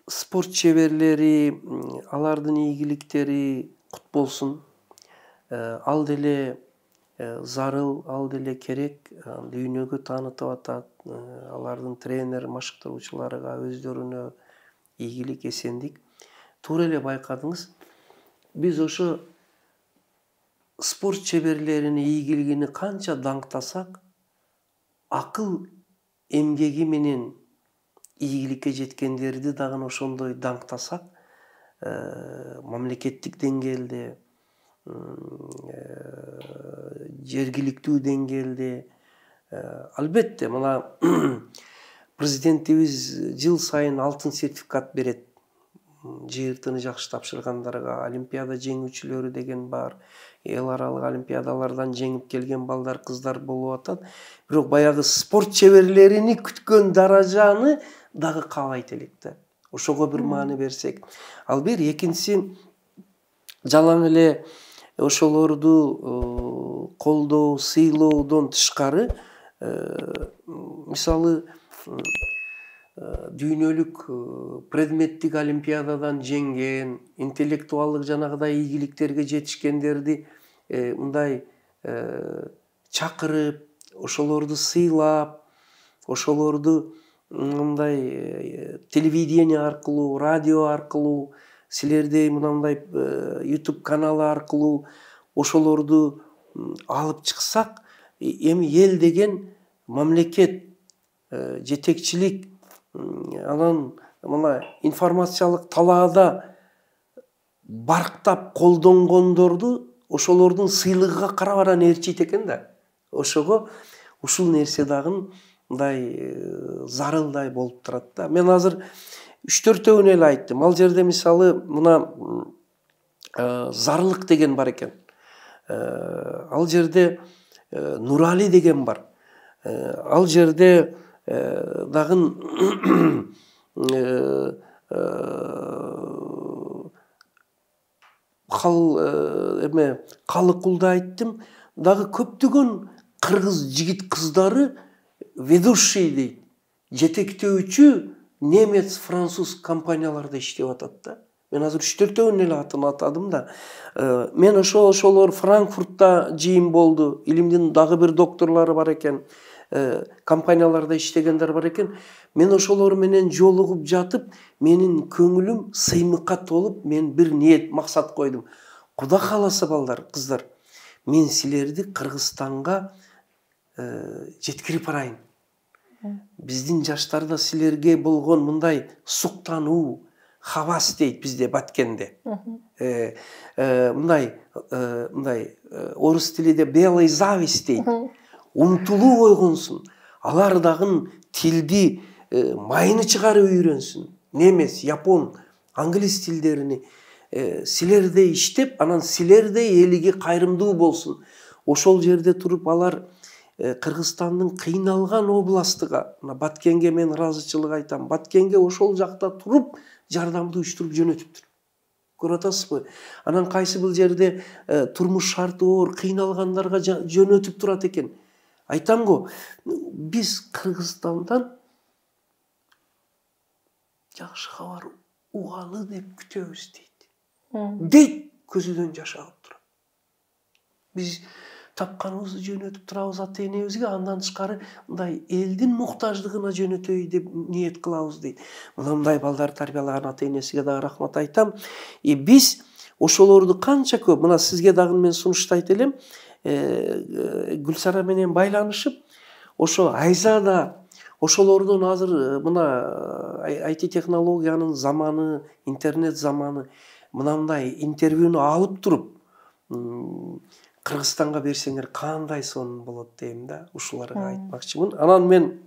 спорт чеберлери, алардын ийгиликтери кут болсун. Ал деле зарыл, ал деле керек, дүйнөгө таанытып атат. Алардын тренер, машыктыруучуларга, өздөрүнө ийгилик, эсендик. Туура эле байкадыңыз. Биз ошо спорт чеберлеринин ийгилигини канча даңктасак, акыл эмгеги менен ийгиликке жеткендерди дагы ошондой даңктасак, мамлекеттик деңгээлде, жергиликтүү деңгээлде, албетте мына президентибиз жыл сайын алтын сертификат берет. ЖРТны жакшы тапшыргандарга, олимпиада жеңүүчүлөрү деген бар. Эл аралык олимпиадалардан жеңип келген балдар, кыздар болуп атат. Бирок баягы спорт чеберлерини күткөн даражаны дагы каалайт элек да. Ошого бир маани берсек. Ал бир, экинчиси жалаң эле ошолорду колдоо, сыйлоодон тышкары, мисалы дүйнөлүк предметтик олимпиададан жеңген, интеллектуалдык жанагыдай ийгиликтерге жетишкендерди мындай чакырып, ошолорду сыйлап, ошолорду мындай телевидение аркылуу, радио аркылуу, силердей мындай YouTube каналы аркылуу ошолорду алып чыксак, эми эл деген мамлекет, жетекчилик, анан мына информациялык талаада барктап колдонгондорду ошолордун сыйлыгыга кара-баран ээрчийт экен да. Ошого ушул нерсе дагы мындай зарылдай болуп турат да. Мен азыр 3-4 эле айттым. Ал жерде мисалы мына зарылык деген бар экен. Ал жерде Нурали деген бар. Ал жерде дагы Калыкулду айттым. Дагы көптөгөн кыргыз жигит кыздары ведущий дейт. Жетектөөчү немец, француз компанияларда иштеп атат да. Мен азыр 3-4 эле атын атадым да. Мен ошолор Франкфуртта жыйын болду. Илимдин дагы бир докторлору бар экен. Компанияларда иштегендер бар экен. Мен ошолор менен жолугуп жатып, менин көңүлүм сыймыкка толуп, мен бир ниет, максат койдум. Куда кааласа балдар, кыздар, мен силерди Кыргызстанга жеткирип барайын. Биздин жаштарда силерге болгон мындай суктануу, хавас дейт бизде Баткенде. Мындай орус тилинде белый зависть дейт. Умтулуу койгонсун. Алар дагы тилди майыны чыгарып үйрөнсүн. Немес, япон, англис тилдерини силерде иштеп, анан силерде элиге кайрымдуу болсун. Ошол жерде туруп алар Кыргызстандын кыйналган областыга, Баткенге мен ыраазычылык айтам. Баткенге ошол жакта туруп жардамды уюштуруп жөнөтүптүр. көрүп атасызбы? Анан кайсы бир жерде турмуш шарты оор, кыйналгандарга жөнөтүп турат экен. Айтам го, биз Кыргызстандан жакшы кабар угалы деп күтөбүз дейт. Көзүдөн жаш агып турат. Биз тапканыбызды жөнөтүп турабыз ата энебизге, андан тышкары мындай элдин муктаждыгына жөнөтөй деп ниет кылабыз дейт. Мындай балдар тарбиялаган ата энесиге дагы рахмат айтам. Биз ошолорду канча көп, мына сизге дагы мен сунуштайт элем, Гүлсара менен байланышып, ошо Айзада ошолордон азыр мына IT технологиянын заманы, интернет заманы, мынандай интервьюну алып туруп, Кыргызстанга берсеңер кандай сонун болот дейм да, ушуларга айтмакчымын. Анан мен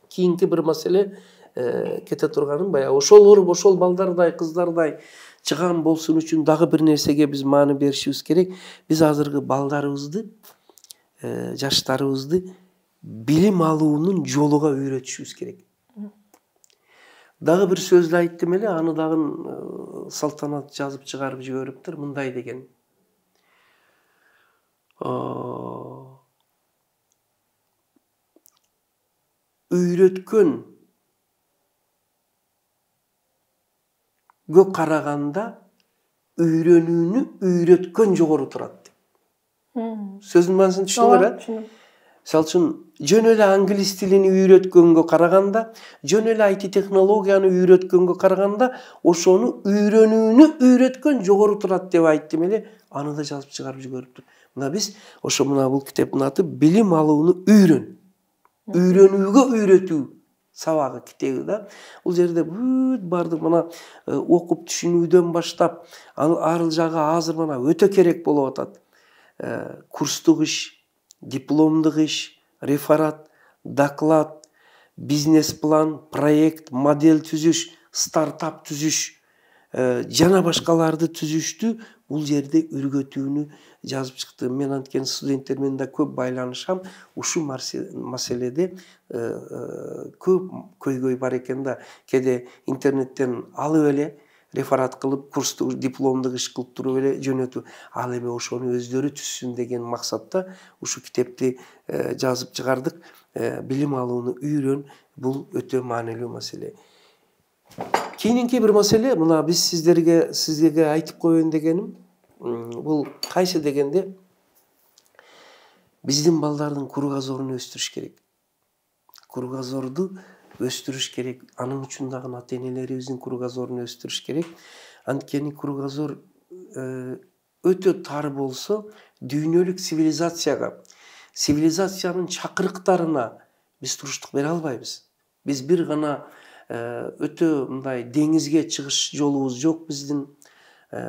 кийинки бир маселе кете турганым, баягы ошол балдардай, кыздардай чыган болсун үчүн дагы бир нерсеге биз маани беришибиз керек. Биз азыркы балдарыбызды, жаштарыбызды билим алуунун жолуга үйрөтүшүбүз керек. Дагы бир сөздү айттым эле, аны дагы Салтанат жазып чыгарып жибериптир, мындай деген. Үйрөткөнгө караганда үйрөнүүнү үйрөткөн жогору турат. Сөздүн мааниsin түшүндүңөр? Түшүндүм. Мисалы үчүн, жөн эле англис тилин үйрөткөнгө караганда, жөн эле IT технологияны үйрөткөнгө караганда, ошону үйрөнүүнү үйрөткөн жогору турат деп айттым эле, аны да жазып чыгарып жибериптир. Мына биз ошо мына бул китептин аты билим алууну үйрөн. Үйрөнүүгө үйрөтүү сабагы китеби да. Бул жерде бүт бардык мына окуп түшүнүүдөн баштап, ар жагы азыр мына өтө керек болуп атат. Курстук иш, дипломдук иш, реферат, доклад, бизнес-план, проект, модель түзүш, стартап түзүш, жана башкаларды түзүштү бул жерде үргөтүүнү жазып чыкты. Мен анткени студенттер менен да көп байланышам. Ушул маселеде көп көйгөй бар экен да. Кеде интернеттен алып эле реферат кылып, курстук, дипломдук иш кылып туруп эле жөнөтүү. Ал эми ошону өздөрү түзсүн деген максатта ушу китепти жазып чыгардык. Билим алууну үйрөн, бул өтө маанилүү маселе. Кийинки бир маселе, мына биз сизге айтып коеюн дегеним, бул кайсы дегенде, биздин балдардын кругозорун өстүрүш керек. Кругозорду өстүрүш керек. Анын үчүн дагы ата энелерибиздин кругозорун өстүрүш керек. Анткени кругозор өтө тар болсо, дүйнөлүк цивилизациянын чакырыктарына биз туруштук бере албайбыз. Биз бир гана өтө мындай деңизге чыгыш жолубуз жок биздин.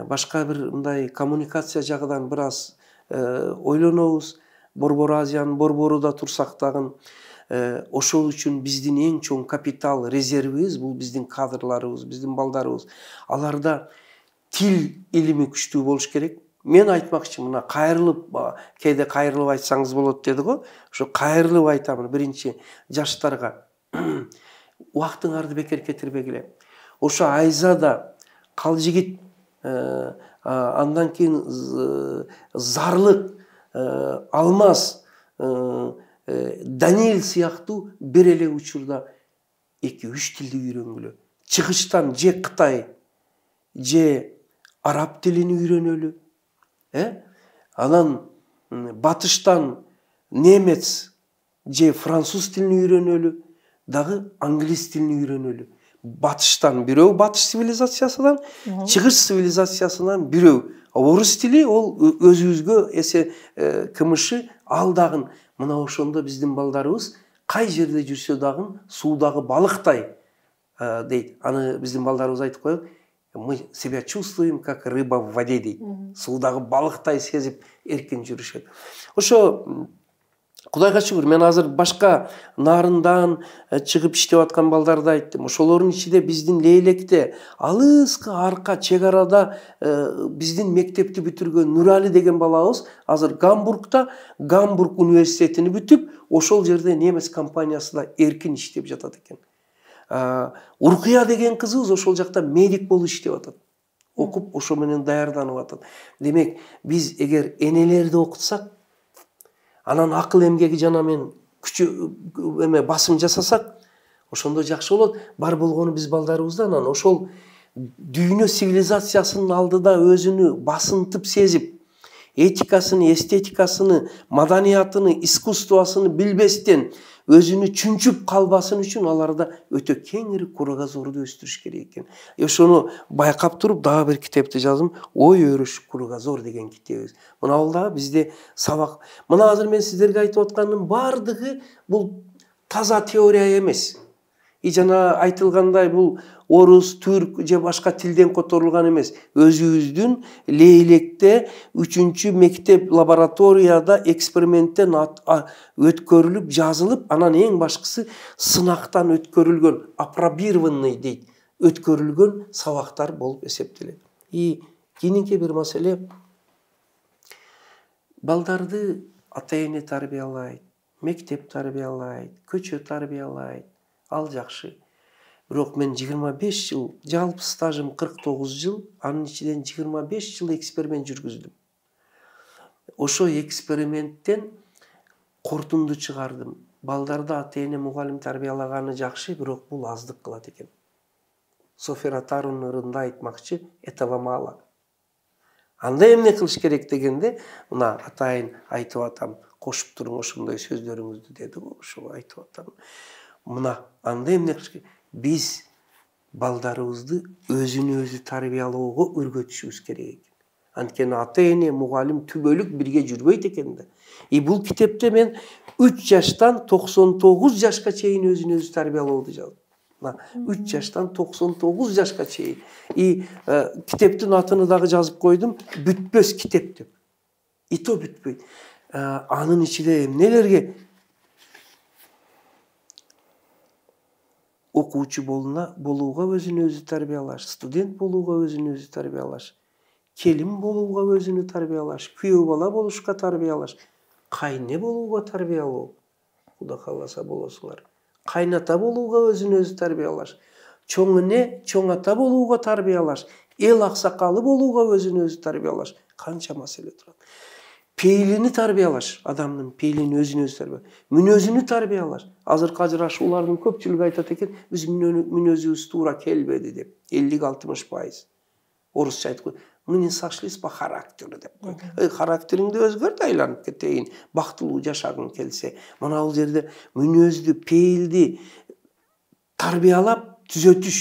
Башка бир мындай коммуникация жагынан бир аз ойлонобуз. Борбор Азиянын борборуда турсак дагы, ошол үчүн биздин эң чоң капитал резервибиз бул биздин кадрларыбыз, биздин балдарыбыз. Аларда тил илими күчтүү болуш керек. Мен айтмакчы, мына кайрылып, кээде кайрылып айтсаңыз болот деди го. Ошо кайрылып айтамын биринчи жаштарга. Убактыңарды бекер кетирбегиле. Ошо Айзада, Калжигит, андан кийин Зарлык, Алмаз, Даниил сыяктуу бир эле учурда 2-3 тилди үйрөнгүлө. Чыгыштан же Кытай, же араб тилин үйрөнөлү. Анан батыштан немец же француз тилин үйрөнөлү, дагы англис тилин үйрөнөлү. Батыштан бирөө батыш цивилизациясынан, чыгыш цивилизациясынан бирөө. Орус тили ол өзүбүзгө эсе кымышы, ал дагы мына ошондо биздин балдарыбыз кай жерде жүрсө дагы суудагы балыктай дейт. Аны биздин балдарыбыз айтып коет. Мы себя чувствуем как рыба в воде дейт. Суудагы балыктай сезип эркин жүрүшөт. Ошо Кудайга шүгүр, мен азыр башка нарындан чыгып иштеп аткан балдарды айттым. Ошолордун ичинде биздин Лейлекте, алыскы арка чек арада биздин мектепти бүтүргөн Нурали деген балабыз азыр Гамбургда, Гамбург университетини бүтүп, ошол жерде немец компаниясында эркин иштеп жатат экен. Уркуя деген кызыбыз ошол жакта медик болуп иштеп атат. окуп ошо менен даярданып атат. Демек биз эгер энелерди окутсак, анан акыл эмгеги жана мен күчү басым жасасак, ошондо жакшы болот. Бар болгону биз балдарыбызды анан ошол дүйнө цивилизациясынын алдыда өзүнү басынтып сезип, этикасын, эстетикасын, маданиятын, искусствосын билбестен өзүнү чүнчүп калбасын үчүн аларда өтө кеңири кругозорду өстүрүш керек экен. Ошону байкап туруп дагы бир китепти жаздым. Ой өрүш кругозор деген китебиз. Мына бул дагы бизде сабак. Мына азыр мен сиздерге айтып аткандын бардыгы бул таза теория эмес. Жана айтылгандай бул орус, түрк же башка тилден которулган эмес. Өзүбүздүн Лейлекте 3-чү мектеп лабораторияда эксперименттен өткөрүлүп, жазылып, анан эң башкысы сынактан өткөрүлгөн, апробированный дейт, өткөрүлгөн сабактар болуп эсептелет. Кийинки бир маселе, балдарды ата-эне тарбиялайт, мектеп тарбиялайт, көчө тарбиялайт. Ал жакшы. Бирок мен 25 жыл, жалпы стажым 49 жыл, анын ичинен 25 жыл эксперимент жүргүздүм. Ошо эксперименттен кортунду чыгардым. Балдарды ата-эне мугалим тарбиялаганы жакшы, бирок бул аздык кылат экен. София Таруның ырында айтмакчы, этого мало. Анда эмне кылыш керек дегенде, мына атайын айтып атам, кошуп туруң ошондой сөздөрүңүздү деди го, ошо айтып атам. Мына анда эмне кылыш керек? Биз балдарыбызды өзүнү өзү тарбиялоого өргөтүшүбүз керек экен. Анткени ата-эне, мугалим түбөлүк бирге жүрбөйт экен да. Бул китепте мен 3 жаштан 99 жашка чейин өзүнү өзү тарбиялооду жаздым. 3 жаштан 99 жашка чейин. Китептин атыны дагы жазып койдум, бүтпөс китеп деп. То бүтпөйт. Анын ичинде эмнелерге окуучу болууга өзүнү өзү тарбиялаш, студент болууга өзүнү өзү тарбиялаш, келин болууга өзүнү тарбиялаш, күйөө бала болушка тарбиялаш, кайне болууга тарбиялоо, Кудай кааласа болосуңар. Кайната болууга өзүнү өзү тарбиялаш, чоң эне, чоң ата болууга тарбиялаш, эл аксакалы болууга өзүнү өзү тарбиялаш. Канча маселе турат. Пейлини тарбиялаш, адамдын пейлини өзүнү өзү тарбиялаш, мүнөзүнү тарбиялаш. Азыркы ажырашуулардын көпчүлүгү айтат экен, биз мүнөзүбүз туура келбеди деп. 50-60%. Орусча айтып койду. Мы не сошлись по характеру деп койду. Характериңди өзгөрт, айланып кетейин, бактылуу жашагың келсе. Мына бул жерде мүнөздү, пейлди тарбиялап түзөтүш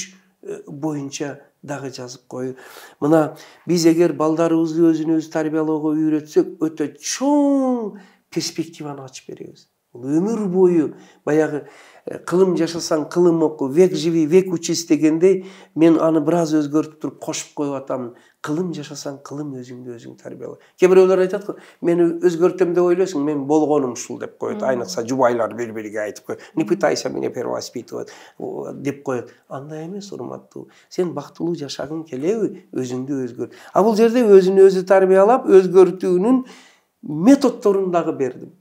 боюнча дагы жазып кой. Мына биз эгер балдарыбызды өзүнү өзү тарбиялоого үйрөтсөк, өтө чоң перспективаны ачып беребиз. Өмүр бою баягы кылым жашасаң кылым оку, век живи, век учись дегендей, мен аны бир аз өзгөртүп туруп кошуп коюп атам. Кылым жашасаң кылым, өзүңдү өзүң тарбияла. Кээ бирөөлөр айтат го, мени өзгөртөм деп ойлойсуң, мен болгонум ушул деп коет. Айныкса жубайлар бири-бириге айтып коет. Не пытайся меня перевоспитывать деп коет. Андай эмес, урматтуу. Сен бактылуу жашагың келеби, өзүңдү өзгөрт. Бул жерде өзүнү өзү тарбиялап, өзгөртүүнүн методдорун дагы бердим.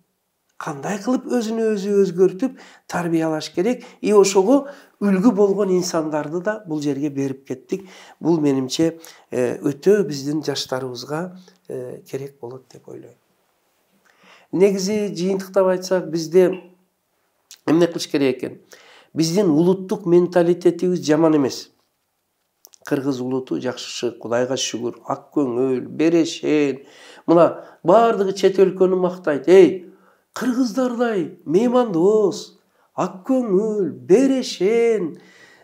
Кандай кылып өзүнү өзү өзгөртүп тарбиялаш керек? Ошого үлгү болгон инсандарды да бул жерге берип кеттик. Бул менимче өтө биздин жаштарыбызга керек болот деп ойлойм. Негизи жыйынтыктап айтсак, бизде эмне кылыш керек экен? Биздин улуттук менталитетибиз жаман эмес. Кыргыз улуту жакшы, Кудайга шүгүр, ак көңүл, берешен. Мына бардыгы чет өлкөнү мактайт. Кыргыздардай меймандос, ак көңүл, берешен,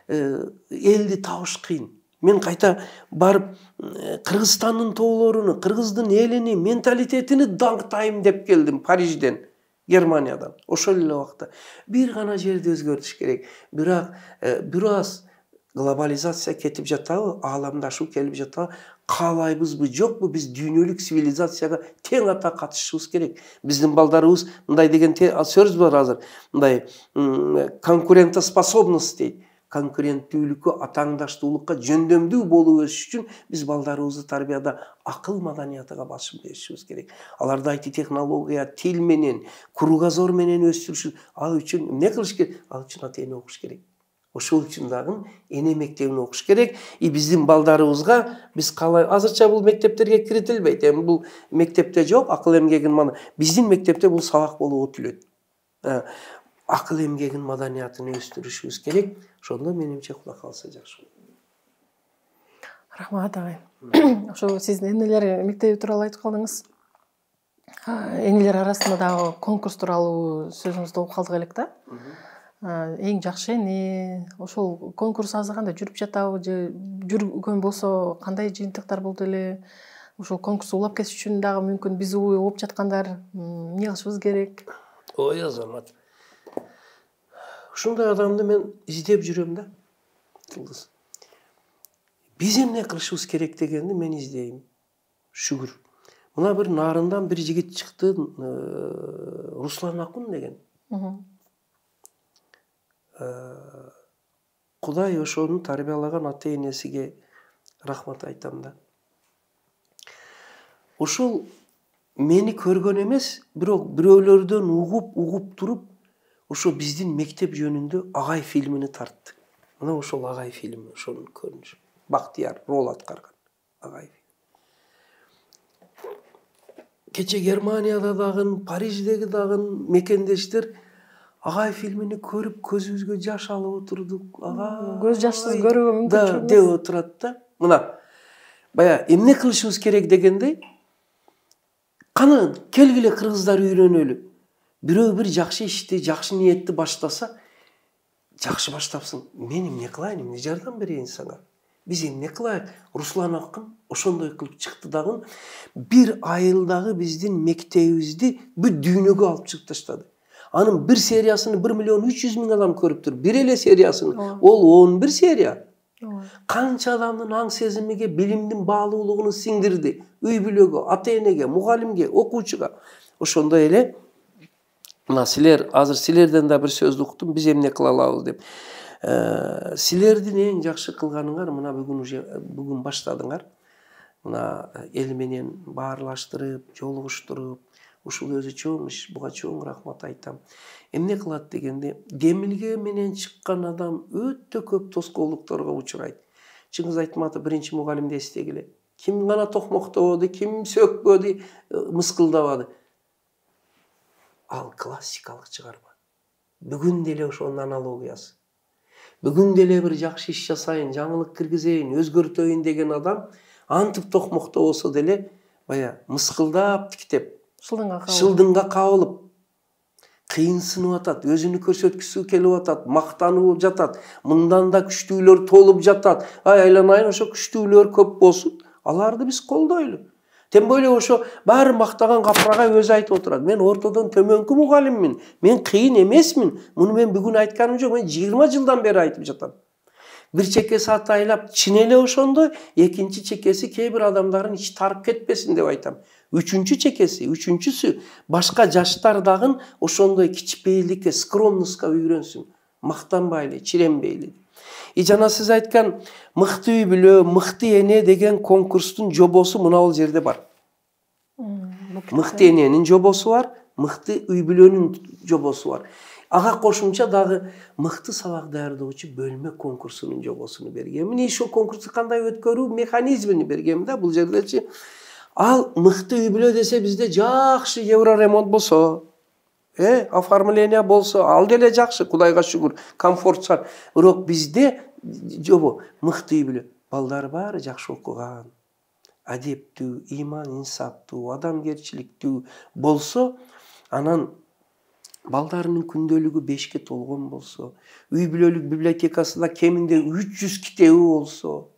элди табыш кыйын. Мен кайта барып Кыргызстандын тоолоруну, кыргыздын элини, менталитетини даңктайм деп келдим Парижден, Германиядан. Ошол эле убакта бир гана жерди өзгөртүш керек. Бирок бир аз глобализация кетип жатабы, ааламдашуу келип жатабы, каалайбызбы, жокпу, биз дүйнөлүк цивилизацияга тең ата катышышыбыз керек. Биздин балдарыбыз мындай деген сөз бар азыр, мындай конкурентоспособность дейт. Конкуренттүүлүккө, атаңдаштуулукка жөндөмдүү болуп өсүш үчүн биз балдарыбызды тарбияда акыл маданиятыга басым беришибиз керек. Аларды IT-технология, тил менен, кругозор менен өстүрүш. Ал үчүн эмне кылыш керек? Ал үчүн ата-эне окуш керек. Ошол үчүн дагы эне мектебине окуш керек. Биздин балдарыбызга биз калай азырча бул мектептерге киритилбейт. Эми бул мектепте жок, акыл эмгегин мана биздин мектепте бул сабак болуп өтүлөт. Акыл эмгегин маданиятын өстүрүшүбүз керек. Ошондо менимче кула калса жакшы болот. Рахмат агай. Ошо сиздин энелер мектеби тууралуу айтып калдыңыз. Энелер арасында дагы конкурс тууралуу сөзүңүздү угуп калдык элек да. Эң жакшы эне, ошол конкурс азыр кандай жүрүп жатабы же жүргөн болсо кандай жыйынтыктар болду эле? Ошол конкурсту улап кетиш үчүн дагы мүмкүн биз угуп жаткандар эмне кылышыбыз керек? Ой, Азамат. Ушундай адамды мен издеп жүрөм да. Кылдыз. Биз эмне кылышыбыз керек дегенди мен издейм. Шүгүр. Мына бир нарындан бир жигит чыкты, Руслан Акун деген. Кудай ошону тарбиялаган ата энесиге рахмат айтам да. Ошол мени көргөн эмес, бирок бирөөлөрдөн угуп туруп, ошо биздин мектеп жөнүндө Агай фильмини тартты. Мына ошол Агай фильми, ошонун көрүнүшү. Бактияр рол аткарган Агай. Кече Германияда дагы, Париждеги дагы мекендештер Агай фильмини көрүп көзүбүзгө жаш алып отурдук. Көз жашсыз көрүүгө мүмкүн да деп отурат да. Мына бая эмне кылышыбыз керек дегенде, кана келгиле кыргыздар үйрөнөлү. Бирөө бир жакшы ишти, жакшы ниетти баштаса, жакшы баштапсың. Мен эмне кылайын, эмне жардам берейин сага? Биз эмне кылайык? Руслан Акын ошондой кылып чыкты дагы, бир айылдагы биздин мектебибизди бүт дүйнөгө алып чыгып таштады. Анын бир сериясын 1.300.000 адам көрүптүр. Бир эле сериясын. Ол 11 серия. Канча адамдын аң сезимиге, билимдин баалуулугун сиңдирди. Үй бүлөгө, ата энеге, мугалимге, окуучуга. Ошондой эле мына силер, азыр силерден да бир сөздү уктум, биз эмне кыла алабыз деп. Силердин эң жакшы кылганыңар мына бүгүн баштадыңар. Мына эл менен баарлаштырып, жолугуштуруп, ушул өзү чоң иш, буга чоң рахмат айтам. Эмне кылат дегенде, демилге менен чыккан адам өтө көп тоскоолдукторго учурайт. Чыңгыз Айтматов биринчи мугалимди эстегиле. Ким гана токмоктободу, ким сөкпөдү, мыскылдабады. Ал классикалык чыгарма. Бүгүн деле ошонун аналогиясы. Бүгүн деле бир жакшы иш жасайын, жаңылык киргизейин, өзгөртөйүн деген адам антип токмоктобосо деле бая мыскылдап тиктеп, шылдыңга кабылып, кыйынсынып атат, өзүнү көрсөткүсү келип атат, мактанып жатат, мындан да күчтүүлөр толуп жатат. Айланайын ошо күчтүүлөр көп болсун, аларды биз колдойлу. Тем более ошо баары мактаган Капрагай өзү айтып отурат. Мен ортодон төмөнкү мугалиммин. Мен кыйын эмесмин. Муну мен бүгүн айтканым жок. Мен 20 жылдан бери айтып жатам. Бир чекеси атайлап, чын эле ошондой, экинчи чекеси кээ бир адамдардын ич тарып кетпесин деп айтам. Үчүнчү чекеси, үчүнчүсү башка жаштар дагы ошондой кичпейиликке, скромностька үйрөнсүн. Мактанбайлы, чиренбейли. Жана сиз айткан мыкты үй бүлө, мыкты эне деген конкурстун жобосу мына бул жерде бар. Мыкты эненин жобосу бар, мыкты үй бүлөнүн жобосу бар. Ага кошумча дагы мыкты сабак даярдоочу бөлмө конкурсунун жобосуну бергем. Мына ошол конкурсту кандай өткөрүү механизмин бергем да бул жердечи. Ал мыкты үй бүлө десе бизде жакшы евро ремонт болсо, оформление болсо, ал деле жакшы, Кудайга шүгүр, комфорт шарт. Бирок бизде жобо мыкты үй бүлө. Балдар баары жакшы окуган, адептүү, иман инсаптуу, адамгерчиликтүү болсо, анан балдарынын күндөлүгү 5ке толгон болсо, үй бүлөлүк библиотекасында кеминде 300 китеби болсо,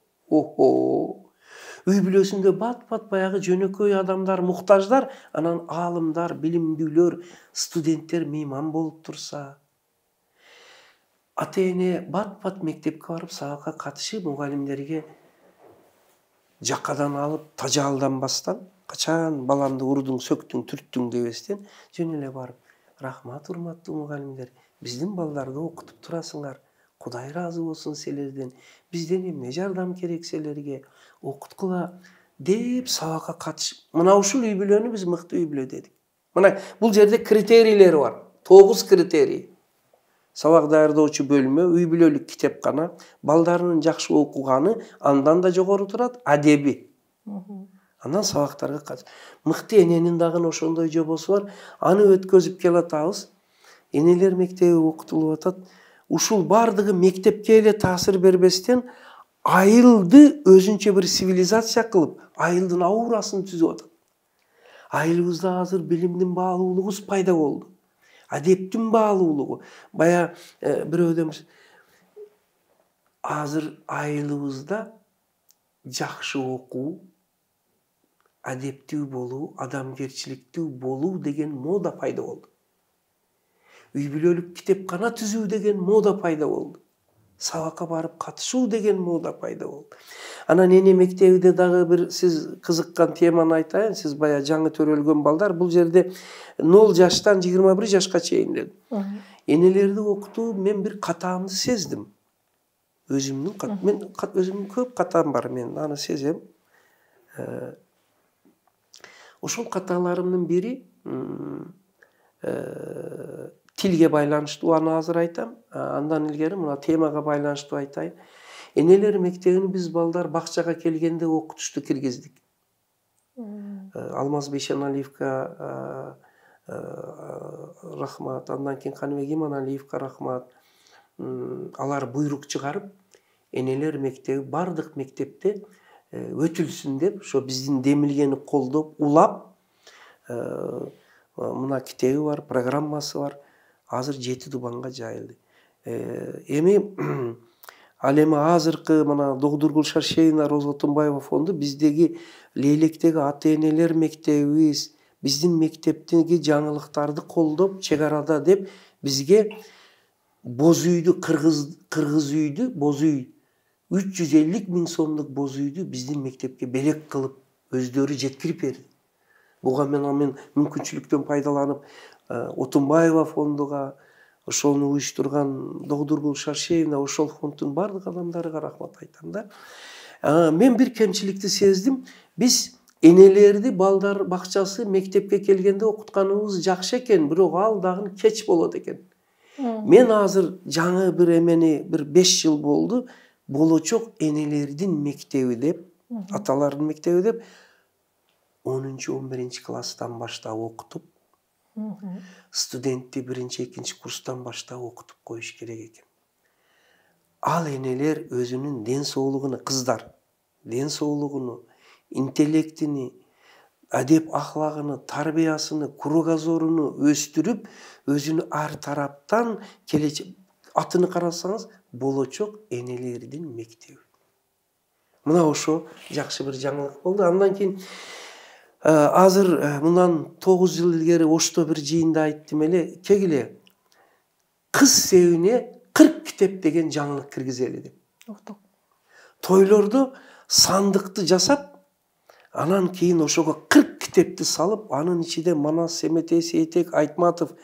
үй бүлөсүндө бат-бат баягы жөнөкөй адамдар, муктаждар, анан аалымдар, билимдүүлөр, студенттер мейман болуп турса, ата эне бат-бат мектепке барып сабакка катышып, мугалимдерге жакадан алып, тажаалданбастан, качан баламды урдуң, сөктүң, түрттүң дебестен, жөн эле барып, рахмат урматтуу мугалимдер, биздин балдарды окутуп турасыңар. Кудай разы болсун силерден. Бизден эмне жардам керек силерге? Окуткула деп сабакка катышып. Мына ушул үй бүлөнү биз мыкты үй бүлө дедик. Мына бул жерде критерийлери бар. 9 критерий. Сабак даярдоочу бөлмө, үй бүлөлүк китепкана, балдарынын жакшы окуганы андан да жогору турат, адеби. Андан сабактарга катыш. Мыкты эненин дагы ошондой жобосу бар. Аны өткөзүп келатабыз. Энелер мектеби окутулуп атат. Ушул бардыгы мектепке эле таасир бербестен айылды өзүнчө бир цивилизация кылып, айылдын аурасын түзүп атат. Айылыбызда азыр билимдин баалуулугу пайда болду. Адептин баалуулугу. Бая бирөөдөн азыр айылыбызда жакшы окуу, адептүү болуу, адамгерчиликтүү болуу деген мода пайда болду. Үй бүлөлүк китепкана түзүү деген мода пайда болду. Сабакка барып катышуу деген мода пайда болду. Анан эне мектебиде дагы бир сиз кызыккан теманы айтайын. Сиз бая жаңы төрөлгөн балдар, бул жерде 0 жаштан 21 жашка чейин деди. Энелерди окутуу мен бир катаамды сездим. Өзүмдүн көп катаам бар, мен аны сезем. Ошол каталарымдын бири тилге байланыштуу, аны азыр айтам. Андан илгери мына темага байланыштуу айтайын. Энелер мектебин биз балдар бакчага келгенде окутушту киргиздик. Алмаз Бейшеналиевка рахмат, андан кийин Каныбек Иманалиевка рахмат. Алар буйрук чыгарып, энелер мектеби бардык мектепте өтүлсүн деп, ошо биздин демилгени колдоп, улап, мына китеби бар, программасы бар. Азыр 7 дубанга жайылды. Эми ал эми азыркы мына Догдургул Шаршеевна, Роза Отунбаева фонду биздеги Лейлектеги ата-энелер мектебибиз, биздин мектептеги жаңылыктарды колдоп, чек арада деп бизге боз үйдү, кыргыз үйдү, боз үй 350 000 сомдук боз үйдү биздин мектепке белек кылып өздөрү жеткирип берди. Буга мен мүмкүнчүлүктөн пайдаланып Отунбаева фондуга, ошону уюштурган Догдургул Шаршеевна, ошол фонддун бардык адамдарыга рахмат айтам да. Мен бир кемчиликти сездим. Биз энелерди балдар бакчасы мектепке келгенде окутканыбыз жакшы экен, бирок ал дагы кеч болот экен. Мен азыр жаңы бир эмени бир 5 жыл болду, болочок энелердин мектеби деп, аталардын мектеби деп 10-11 класстан баштап окутуп, студентти 1-2 курстан баштап окутуп коюш керек экен. Ал энелер өзүнүн ден соолугуну, кыздар ден соолугуну, интеллектини, адеп ахлагыны, тарбиясыны, кругозоруну өстүрүп, өзүнү ар тараптан келечек, атын карасаңыз, болочок энелердин мектеби. Мына ошо жакшы бир жаңылык болду. Андан кийин азыр мындан 9 жыл илгери Ошто бир жыйында айттым эле, кегиле кыз севине 40 китеп деген жаңылык киргизели деп. Тойлордо сандыкты жасап, анан кийин ошого 40 китепти салып, анын ичинде Манас, Семетей, Сейтек, Айтматов,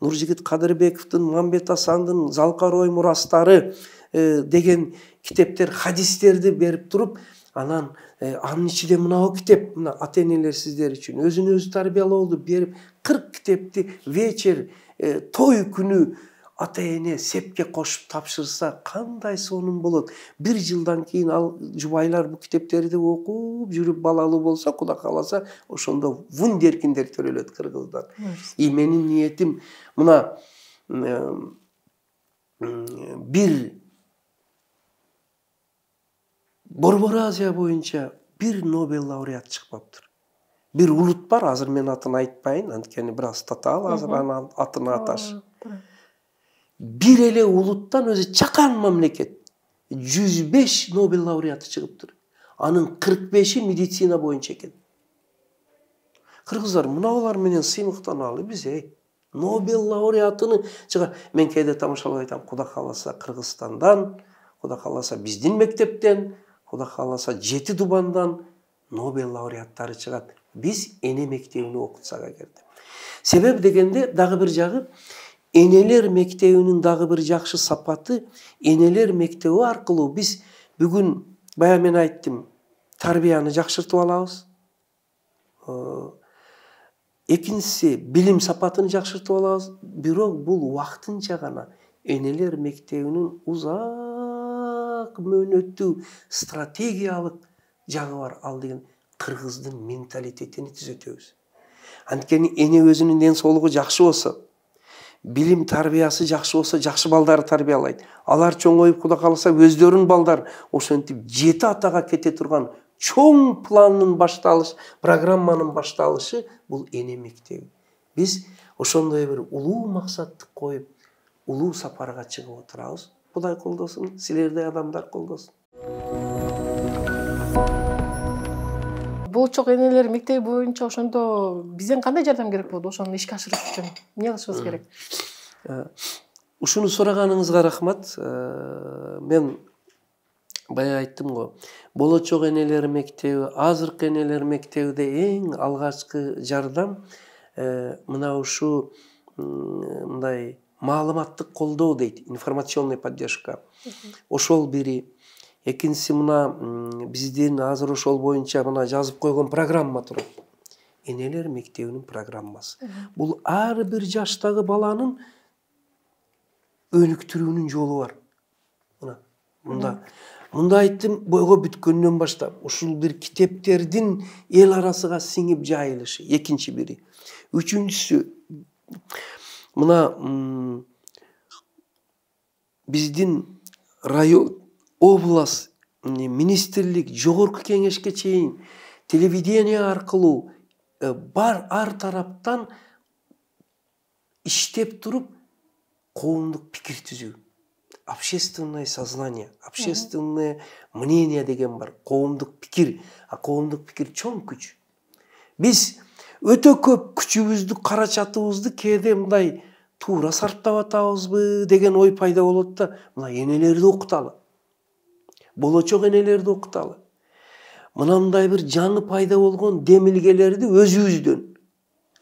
Нуржигит Кадырбековдун, Мамбет Асандын Залкарой мурастары деген китептер, хадистерди берип туруп, анан анын ичинде мынау китеп, мына ата-энелер сиздер үчүн өзүн өзү тарбиялооду берип 40 китепти вечер той күнү ата-эне сепке кошуп тапшырса кандай сонун болот. 1 жылдан кийин ал жубайлар бу китептерди окуп жүрүп балалуу болсо, Кудай кааласа, ошондо вундеркиндер төрөлөт кыргыздан. Менин ниетим мына бир Борбор Азия боюнча бир Нобел лауреат чыкпаптыр. Бир улут бар, азыр мен атын айтпайын, анткени бир аз татаал азыр анын атын аташ. Бир эле улуттан өзү чакан мамлекет 105 Нобел лауреаты чыгыптыр. Анын 45-и медицина боюнча экен. Кыргыздар мыналар менен сыймыктаналы биз, Нобел лауреатыны чыгар. Мен кээде тамашалап айтам, Кудай кааласа Кыргызстандан, Кудай кааласа биздин мектептен, Кудай кааласа 7 дубандан Нобел лауреаттары чыгат. Биз эне мектебине окутсак эгерде. Себеп дегенде дагы бир жагы, энелер мектебинин дагы бир жакшы сапаты, энелер мектеби аркылуу биз бүгүн, бая мен айттым, тарбияны жакшыртып алабыз. Экинчиси, билим сапатын жакшыртып алабыз. Бирок бул убактынча гана. энелер мектебинин узак мөөнөттүү стратегиялык жагы бар. Ал деген кыргыздын менталитетин түзөтөбүз. Анткени эне өзүнүн ден соолугу жакшы болсо, билим тарбиясы жакшы болсо, жакшы балдарды тарбиялайт. Алар чоңоюп Кудай кааласа өздөрүнүн балдар ошентип 7 атага кете турган чоң пландын башталышы, программанын башталышы бул эне мектеби. Биз ошондой бир улуу максатты коюп, улуу сапарга чыгып отурабыз. Кудай колдосун, силердей адамдар колдосун. Болочок энелер мектеби боюнча ошондо бизден кандай жардам керек болот? Ошону ишке ашырыш үчүн эмне кылышыбыз керек? Ушуну сураганыңызга рахмат. Мен баягы айттым го. Болочок энелер мектеби, азыркы энелер мектебиде эң алгачкы жардам мына ушу мындай маалыматтык колдоо дейт, информационный поддержка. Ошол бири. Экинчиси мына биздин азыр ошол боюнча мына жазып койгон программа турат. Энелер мектебинин программасы. Бул ар бир жаштагы баланын өнүктүрүүнүн жолу бар. Мында айттым, бойго бүткөндөн баштап ушул бир китептердин эл арасыга сиңип жайылышы, экинчи бири. Үчүнчүсү мына биздин район, область, министрлик, жогорку кеңешке чейин телевидение аркылуу бар ар тараптан иштеп туруп коомдук пикир түзүү. Общественное сознание, общественное мнение деген бар. Коомдук пикир. Коомдук пикир чоң күч. Биз өтө көп күчүбүздү, карачатыбызды кээде мындай туура сарптап атабызбы деген ой пайда болот да, мына энелерди окуталы. Болочок энелерди окуталы. Мынандай бир жаңы пайда болгон демилгелерди өзүбүздөн,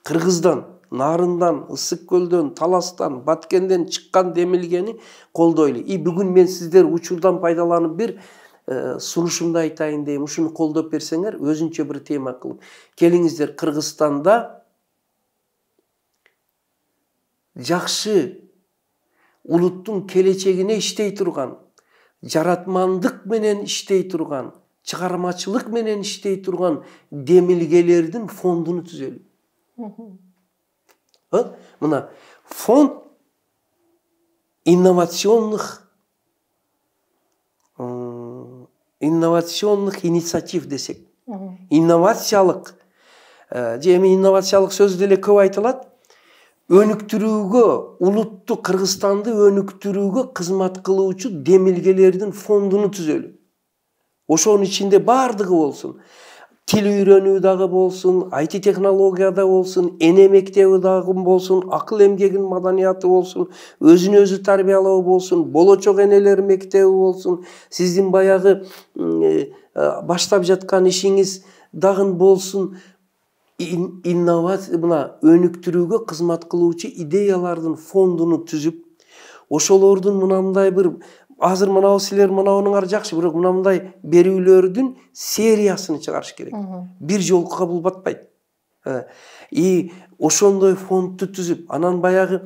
Кыргыздан, Нарындан, Ысык көлдөн, Таластан, Баткенден чыккан демилгени колдойлу. Бүгүн мен сиздер учурдан пайдаланып бир сунушумду айтайын дейм. Ушуну колдоп берсеңер, өзүнчө бир тема кылып. Келиңиздер, Кыргызстанда жакшы улуттун келечегине иштей турган, жаратмандык менен иштей турган, чыгармачылык менен иштей турган демилгелердин фондуну түзөлү. Мына фонд инновационных инициатив десек. Инновациялык, эми инновациялык сөз деле көп айтылат. Өнүктүрүүгө, улутту Кыргызстанды өнүктүрүүгө кызмат кылуучу демилгелердин фондуну түзөлү. Ошонун ичинде бардыгы болсун. Тил үйрөнүү дагы болсун, IT технология да болсун, эне мектеби дагы болсун, акыл эмгегин маданияты болсун, өзүн өзү тарбиялоо болсун, болочок энелер мектеби болсун, сиздин баягы баштап жаткан ишиңиз дагы болсун. Инновация мына өнүктүрүүгө кызмат кылуучу идеялардын фондуну түзүп, ошолордун мынандай бир азыр мынау силер мынауңар жакшы, бирок мындай берүүлөрдүн сериясын чыгарыш керек. Бир жолку кабыл батпайт. Ошондой фондду түзүп, анан баягы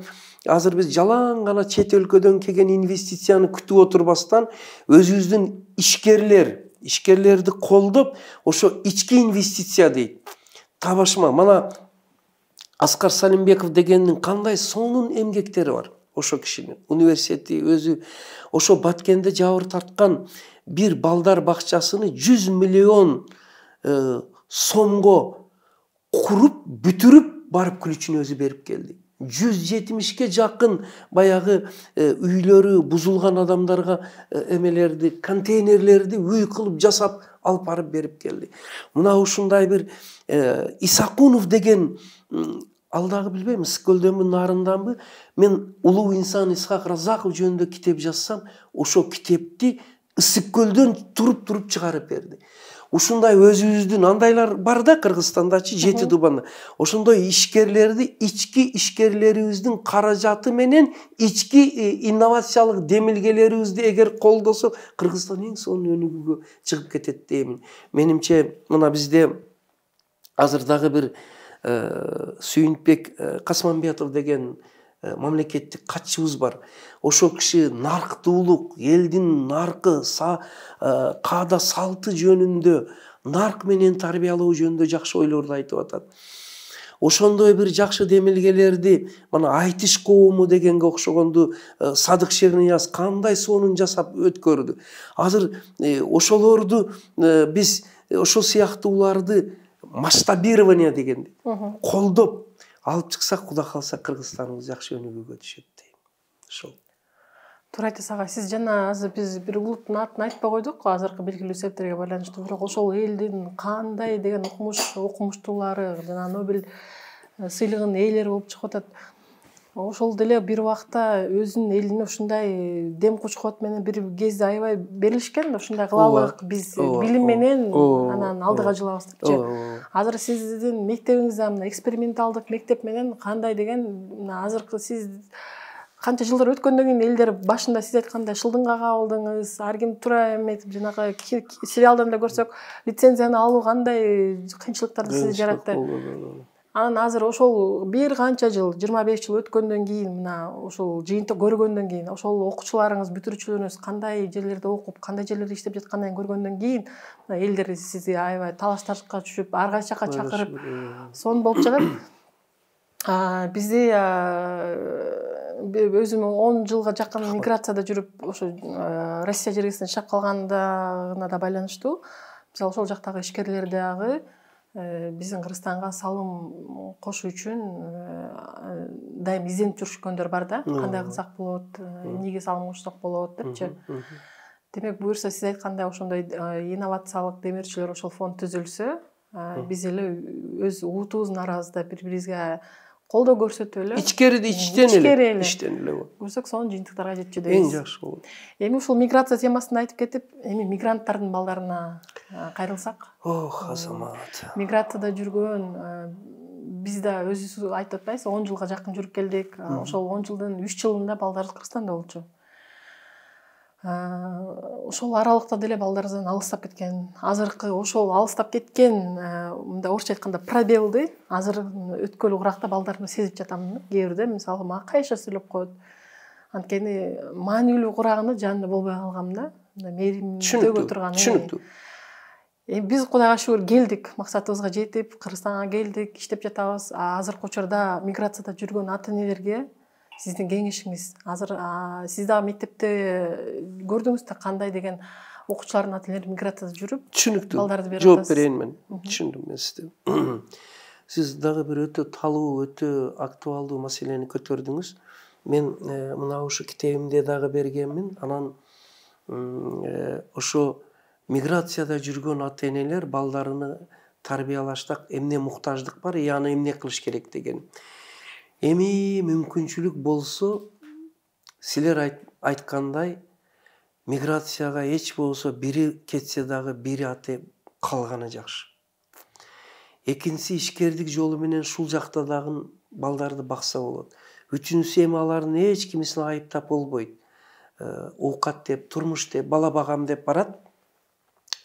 азыр биз жалаң гана чет өлкөдөн келген инвестицияны күтүп отурбастан өзүбүздүн ишкерлерди колдоп, ошо ички инвестиция дейт. Табашма, мана Аскар Салимбеков дегендин кандай сонун эмгектери бар. Ошо кишинин университети өзү ошо Баткенде жабыр тарткан бир балдар бакчасыны 100 миллион сомго куруп, бүтүрүп, барып күлүчүн өзү берип келди. 170ке жакын баягы үйлөрү бузулган адамдарга эмелерди, контейнерлерди үй кылып жасап алып барып берип келди. Мына ушундай бир Исакунов деген, ал дагы билбейм, Ысык көлдөнбү, Нарынданбы, мен улуу инсан Исхак Разаков жөнүндө китеп жазсам, ошо китепти Ысык көлдөн туруп чыгарып берди. Ушундай өзүбүздүн андайлар бар да Кыргызстандачы, 7 дубанда. Ошондой ишкерлерди ички ишкерлерибиздин каражаты менен ички инновациялык демилгелерибизди эгер колдосок, Кыргызстан эң сонун өнүгүүгө чыгып кетет деймин. Менимче мына бизде азыр дагы бир Сүйүнтбек Касманбетов деген мамлекеттик катчыбыз бар. Ошол киши нарктуулук, элдин наркы, каада салты жөнүндө, нарк менен тарбиялоо жөнүндө жакшы ойлорду айтып атат. Ошондой бир жакшы демилгелерди мына айтыш коому дегенге окшогонду Садык Шернияз кандай сонун жасап өткөрдү. Азыр ошолорду биз ошол сыяктууларды масштабирование дегенди колдоп алып чыксак, Кудай кааласа Кыргызстаныбыз жакшы өнүгүүгө түшөт дейм. Ошол. Туура айтасыз ага. Сиз жана азыр биз бир улуттун атын айтпай койдук, азыркы белгилүү себептерге байланыштуу. Бирок ошол элдин кандай деген окумуштуулары, жана Нобель сыйлыгынын ээлери болуп чыгып атат. Ошол деле бир убакта өзүнүн элине ушундай дем кучкот менен бир кезде аябай берилишкен. Ушундай кылалык, биз билим менен анан алдыга жылабыз депчи. Азыр сиздин мектебиңизде мына эксперименталдык мектеп менен кандай деген азыркы сиз канча жылдар өткөндөн кийин элдер башында сиз айткандай шылдыңга кабылдыңыз, ар ким туура эметип, жанагы сериалдан да көрсөк, лицензияны алуу кандай кыйынчылыктарды сиз жаратты. Анан азыр ошол бир канча жыл, 25 жыл өткөндөн кийин, мына ошол жыйынтык көргөндөн кийин, ошол окуучуларыңыз, бүтүрүүчүлөрүңүз кандай жерлерде окуп, кандай жерлерде иштеп жатканын көргөндөн кийин, элдер сизди аябай талаш-тартышка түшүп, ар кайсы жака чакырып, сонун болуп жатат. Бизди өзүм 10 жылга жакын миграцияда жүрүп, ошо Россия жергесинен чыгып калгандыгына да байланыштуу. Мисалы ошол жактагы ишкерлер дагы биздин Кыргызстанга салым кошуу үчүн дайым изденип жүрүшкөндөр бар да. Кандай кылсак болот, эмнеге салым кошсок болот депчи. Демек, буюрса сиз айткандай ошондой инновациялык демирчилер ошол фонд түзүлсө, биз эле өз улутубуздун арабызда бири-бирибизге колдоо көрсөтүп эле, ичкериде иштен эле көрсөк, сонун жыйынтыктарга жетчү дейбиз. Эң жакшы болот. Эми ушул миграция темасын айтып кетип, эми мигранттардын балдарына кайрылсак. Азамат. Миграцияда жүргөн, биз да өзүбүз айтып атпайбызбы, 10 жылга жакын жүрүп келдик. Ошол 10 жылдын 3 жылында балдарыбыз Кыргызстанда болчу. Ошол аралыкта деле балдарыбыздан алыстап кеткен. Азыркы ошол алыстап кеткен, мындай орусча айтканда пробелди азыр өткөл уракта балдарымды сезип жатам. Кээ бирде мисалы мага кайша сүйлөп коет. Анткени маанилүү курагында жанында болбой калгам да. Мээримдөгө турган. Түшүнүктүү. Биз Кудайга шүгүр келдик, максатыбызга жетип, Кыргызстанга келдик, иштеп жатабыз. Азыркы учурда миграцияда жүргөн ата-энелерге сиздин кеңешиңиз, азыр сиз дагы мектепте көрдүңүз да кандай деген окуучулардын ата-энелери миграцияда жүрүп, түшүнүктүү балдарды берип атасыз. Жооп берейин мен. Түшүндүм мен сизди. Сиз дагы бир өтө талуу, өтө актуалдуу маселени көтөрдүңүз. Мен мына ушу китебимде дагы бергенмин. Анан ошо миграцияда жүргөн ата-энелер балдарыны тарбиялашта эмне муктаждык бар, аны эмне кылыш керек деген. Эми мүмкүнчүлүк болсо, силер айткандай, миграцияга эч болсо бири кетсе дагы бири аты калганы жакшы. Экинчиси, ишкердик жолу менен шул жакта дагы балдарды бакса болот. Үчүнчүсү, эми алардын эч кимисин айыптап болбойт. Оокат деп, турмуш деп, бала багам деп барат.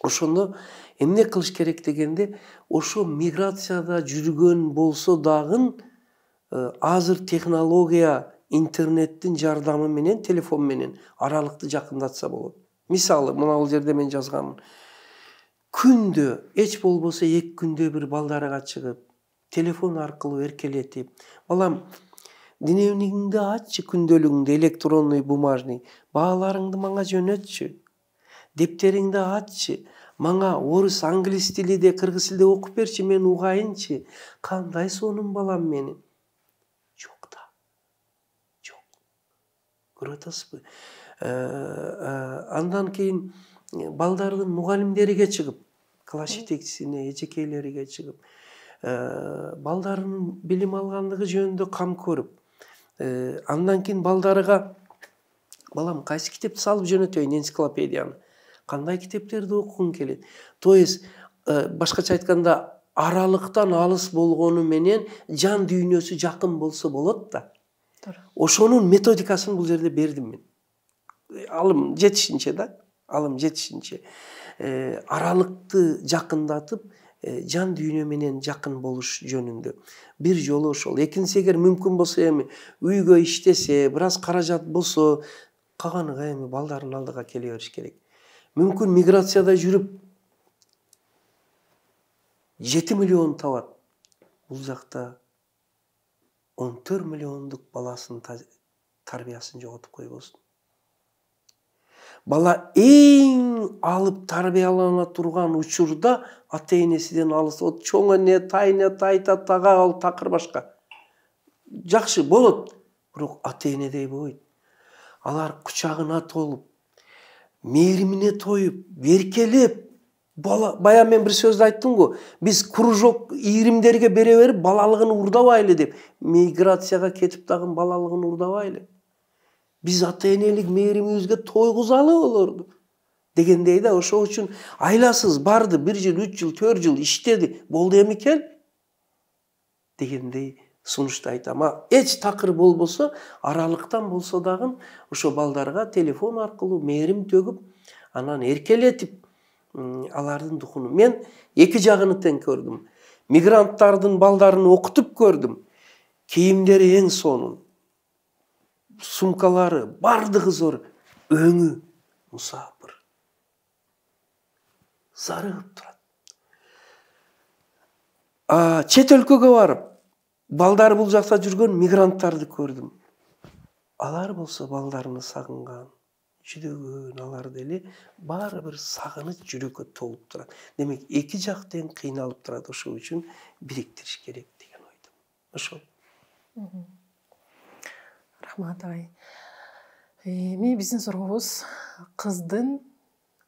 Ошондо эмне кылыш керек дегенде, ошо миграцияда жүргөн болсо дагы азыр технология, интернеттин жардамы менен, телефон менен аралыкты жакындатса болот. Мисалы, мына бул жерде мен жазганмын. Күндө, эч болбосо 2 күндө бир балдарга чыгып, телефон аркылуу эркелетип, балам, дневнигиңди аччы, күндөлүгүңдү, электронный, бумажный, бааларыңды мага жөнөтчү. Дептериңди аччы, мага орус, англис тилиде, кыргыз тилде окуп берчи, мен угайынчы. Кандай сонун балам менин. Жок да. Жок. Көрүп атасызбы? Андан кийин балдардын мугалимдериге чыгып, класс жетекчисине, эжекейлериге чыгып, балдарынын билим алгандыгы жөнүндө кам көрүп, андан кийин балдарга, балам, кайсы китепти салып жөнөтөйүн, энциклопедияны, кандай китептерди окугуң келет. То есть, башкача айтканда, аралыктан алыс болгону менен жан дүйнөсү жакын болсо болот да. Ошонун методикасын бул жерде бердим мен. Алым жетишинче да, алым жетишинче. Аралыкты жакындатып, жан дүйнө менен жакын болуш жөнүндө. Бир жолу ошол. Экинчиси, эгер мүмкүн болсо эми үйгө иштесе, бир аз каражат болсо, калганыга эми балдардын алдыга келе бериш керек. Мүмкүн миграцияда жүрүп 7 миллион табат. Бул жакта 14 миллиондук баласынын тарбиясын жоготуп койбосун. Бала эң алып тарбиялана турган учурда ата-энесинен алыс, чоң эне, тайна, тайта, тага ал такыр башка. Жакшы болот, бирок ата-энедей болбойт. Алар кучагына толуп, мээримине тоюп, беркелеп, бая мен бир сөздү айттым го, биз кружок ийримдерге бере берип балалыгын урдабайлы деп, миграцияга кетип дагы балалыгын урдабайлы. Биз ата-энелик мээримибизге тойгузалы олорду дегендей да. Ошол үчүн айласыз барды, 1 жыл, 3 жыл, 4 жыл иштеди, болду эмекен дегендей сунушту айтам. Эч такыр болбосо, аралыктан болсо дагы ошо балдарга телефон аркылуу мээрим төгүп, анан эркелетип алардын духуну. Мен эки жагын тең көрдүм. Мигранттардын балдарын окутуп көрдүм. Кийимдери эң сонун, сумкалары бардыгы зор, өңү мусапыр, зарыгып турат. Чет өлкөгө барып, балдары бул жакта жүргөн мигранттарды көрдүм. Алар болсо балдарына сагынган, жүдөгөн, алар деле баары бир сагыныч жүрөккө толуп турат. Демек, эки жак тең кыйналып турат. Ошол үчүн бириктириш керек деген ойдум. Ошол. Рахмат агай. Эми биздин сурообуз кыздын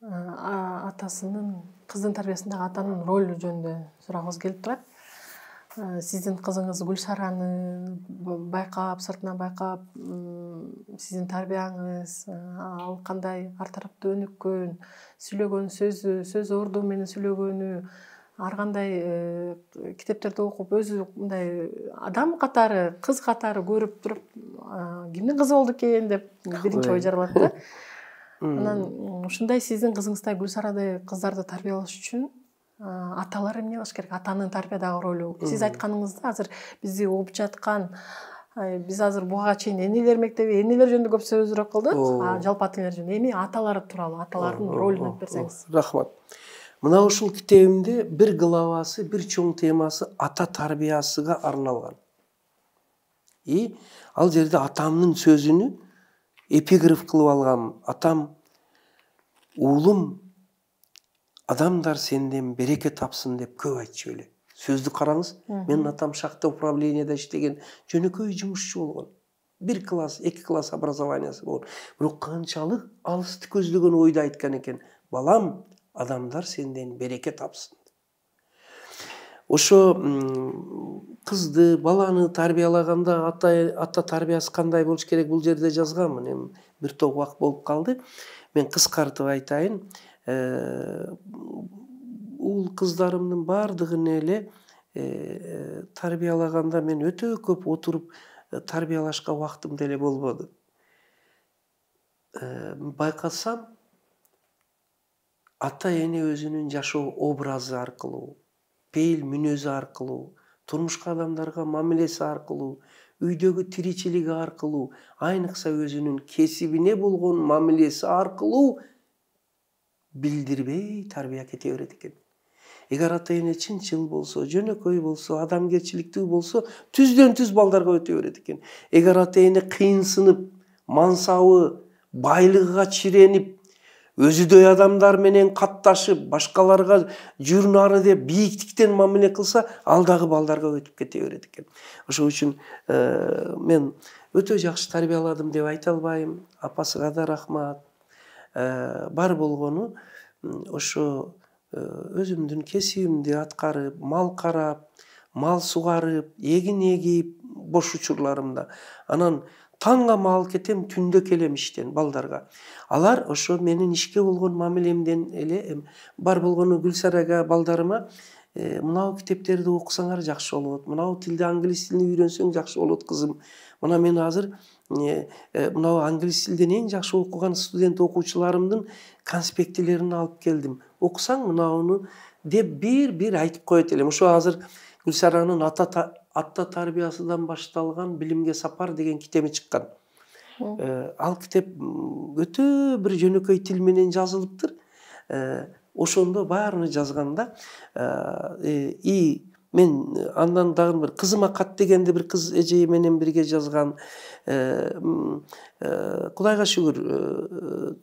атасынын, кыздын тарбиясындагы атанын ролу жөнүндө сурагыбыз келип турат. Сиздин кызыңыз Гүлсараны байкап, сыртынан байкап, сиздин тарбияңыз, ал кандай ар тараптуу өнүккөн, сүйлөгөн сөз орду менен сүйлөгөнү, ар кандай китептерди окуп, өзү мындай адам катары, кыз катары көрүп туруп, кимдин кызы болду экен деп биринчи ой жаралат да. Анан ушундай сиздин кызыңыздай Гүлсарадай кыздарды тарбиялаш үчүн аталар эмне кылыш керек? Атанын тарбиядагы ролу. Сиз айтканыңызда азыр бизди угуп жаткан, биз азыр буга чейин энелер мектеби, энелер жөнүндө көп сөзүрөк кылдык, жалпы ата-энелер жөнүндө. Эми аталар тууралуу, аталардын ролун айтып берсеңиз. Рахмат. Мына ушул китебимде бир главасы, бир чоң темасы ата тарбиясыга арналган. Ал жерде атамдын сөзүнү эпиграф кылып алгам. Атам: "Уулум, адамдар сенден береке тапсын" деп көп айтчу эле. Сөздү караңыз. Менин атам шахта управленияда иштеген жөнөкөй жумушчу болгон. 1 класс, 2 класс образованиясы болгон. Бирок канчалык алысты көздөгөн ойду айткан экен. Балам, адамдар сенден береке тапсын. Ошо кызды, баланы тарбиялаганда ата тарбиясы кандай болуш керек, бул жерде жазганмын. Эми бир топ убакыт болуп калды. Мен кыскартып айтайын. Уул кыздарымдын бардыгын эле тарбиялаганда мен өтө көп отуруп тарбиялашка убактым деле болбоду. Байкасам, ата-эне өзүнүн жашоо образы аркылуу, пейил мүнөзү аркылуу, турмушка адамдарга мамилеси аркылуу, үйдөгү тиричилиги аркылуу, айныкса өзүнүн кесибине болгон мамилеси аркылуу билдирбей тарбия кете берет экен. Эгер ата-эне чынчыл болсо, жөнөкөй болсо, адамгерчиликтүү болсо, түздөн түз балдарга өтө берет экен. Эгер ата-эне кыйынсынып, мансабы, байлыгыга чиренип, өзүдөй адамдар менен катташып, башкаларга журнары деп бийиктиктен мамиле кылса, ал дагы балдарга өтүп кете берет экен. Ошол үчүн мен өтө жакшы тарбияладым деп айта албайм. Апасыга да рахмат. Бар болгону ошо өзүмдүн кесибимди аткарып, мал карап, мал сугарып, эгин эгип бош учурларымда. Анан таңга мал кетем, түндө келем иштен балдарга. Алар ошо менин ишке болгон мамилемден эле бар болгону Гүлсарага, балдарыма мынау китептерди окусаңар жакшы болот. Мынау тилди, англис тилин үйрөнсөң жакшы болот, кызым. Мына мен азыр мынау англис тилден эң жакшы окуган студент окуучуларымдын конспектилерин алып келдим. Окусаң мынауну деп бир айтып коет элем. Ошо азыр Гүлсаранын ата тарбиясынан башталган билимге сапар деген китеби чыккан. Ал китеп өтө бир жөнөкөй тил менен жазылыптыр. Ошондо баарына жазганда мен андан дагы бир кызыма кат дегенди бир кыз эжеи менен бирге жазган. Кудайга шүгүр,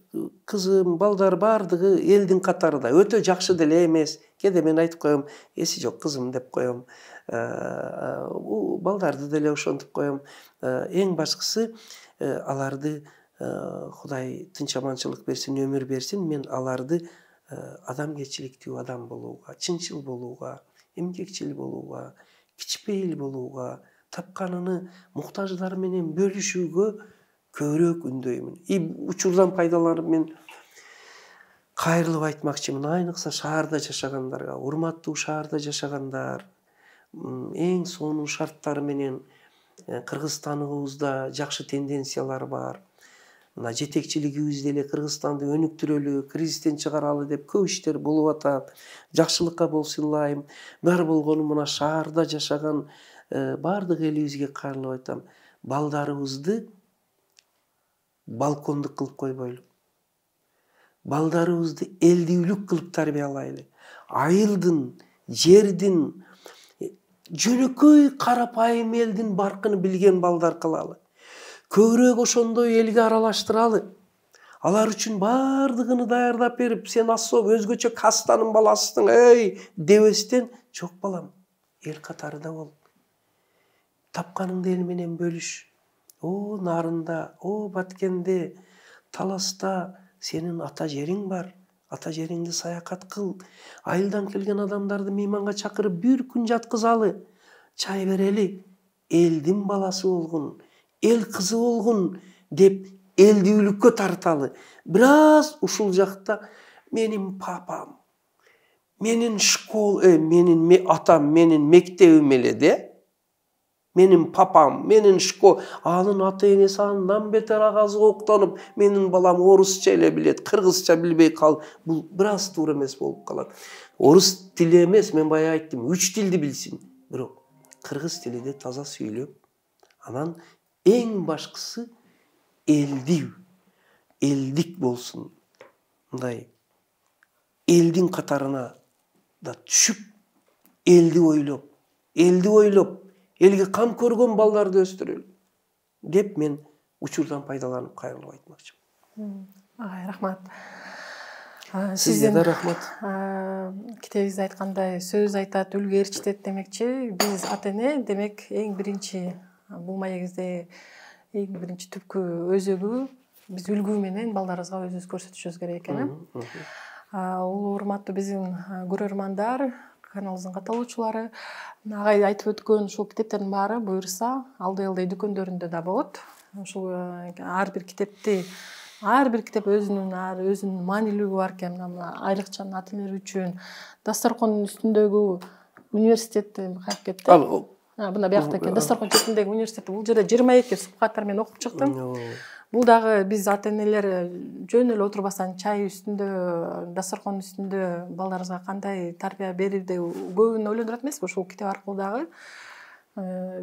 кызым, балдар бардыгы элдин катарында. Өтө жакшы деле эмес. Кээде мен айтып коем, эси жок кызым деп коем. Балдарды деле ошентип коем. Эң башкысы аларды Кудай тынч аманчылык берсин, өмүр берсин. Мен аларды адамгерчиликтүү адам болууга, чынчыл болууга, эмгекчил болууга, кичпейил болууга, тапканын муктаждар менен бөлүшүүгө көбүрөөк үндөймүн. Учурдан пайдаланып мен кайрылып айтмакчымын. Айныкса шаарда жашагандарга, урматтуу шаарда жашагандар, эң сонун шарттары менен Кыргызстаныбызда жакшы тенденциялар бар. Мына жетекчилигибиз деле Кыргызстанды өнүктүрөлү, кризистен чыгаралы деп көп иштер болуп атат. Жакшылыкка болсун ылайым. Бар болгону мына шаарда жашаган бардык элибизге кайрылып айтам. Балдарыбызды балкондук кылып койбойлу. Балдарыбызды элдүүлүк кылып тарбиялайлы. Айылдын, жердин, жөнөкөй карапайым элдин баркын билген балдар кылалы. Көбүрөөк ошондой элге аралаштыралы. Алар үчүн бардыгын даярдап берип, сен особо өзгөчө кастанын баласысың, дебестен, жок балам, эл катарында бол. Тапканыңды эл менен бөлүш. Нарында, Баткенде, Таласта сенин ата жериң бар. Ата жериңди саякат кыл. Айылдан келген адамдарды мейманга чакырып бир күн жаткызалы. Чай берели. Элдин баласы болгун, эл кызы болгун деп элдүүлүккө тарталы. Бираз ушул жакта менин папам, менин менин атам, менин мектебим эле де. Менин папам, менин анын ата-энеси андан бетер агазы октонуп, менин балам орусча эле билет, кыргызча билбей кал. Бул бираз туура эмес болуп калат. Орус тили эмес, мен бая айттым, 3 тилди билсин. Бирок кыргыз тилинде таза сүйлөп, анан эң башкысы элдүү, элдик болсун. Мындай элдин катарына да түшүп, элди ойлоп, элге кам көргөн балдарды өстүрөлү деп мен учурдан пайдаланып кайрылып айтмакчымын. Рахмат. Сизге да рахмат. Китебиңизде айткандай, сөз айтат, үлгү ээрчитет демекчи. Биз ата-эне демек эң биринчи бул маегибизде эң биринчи түпкү өзөгү биз үлгү менен балдарыбызга өзүбүз көрсөтүшүбүз керек экен. Улуу урматтуу биздин көрөрмандар, каналыбыздын катталуучулары, агай айтып өткөн ушул китептердин баары буюрса алды ылдый дүкөндөрүндө да болот. Ушул ар бир китеп өзүнүн маанилүүлүгү бар экен. Айрыкча ата-энелер үчүн дасторкондун үстүндөгү университетти кайып кетти. Мына биякта экен, дасторкон четиндеги университетти. Бул жерде 22 субхаттар мен окуп чыктым. Бул дагы биз ата-энелер жөн эле отурбастан чай үстүндө, дасторкондун үстүндө балдарыбызга кандай тарбия берирди көбүн ойлондурат эмеспи? Ушул китеп аркылуу дагы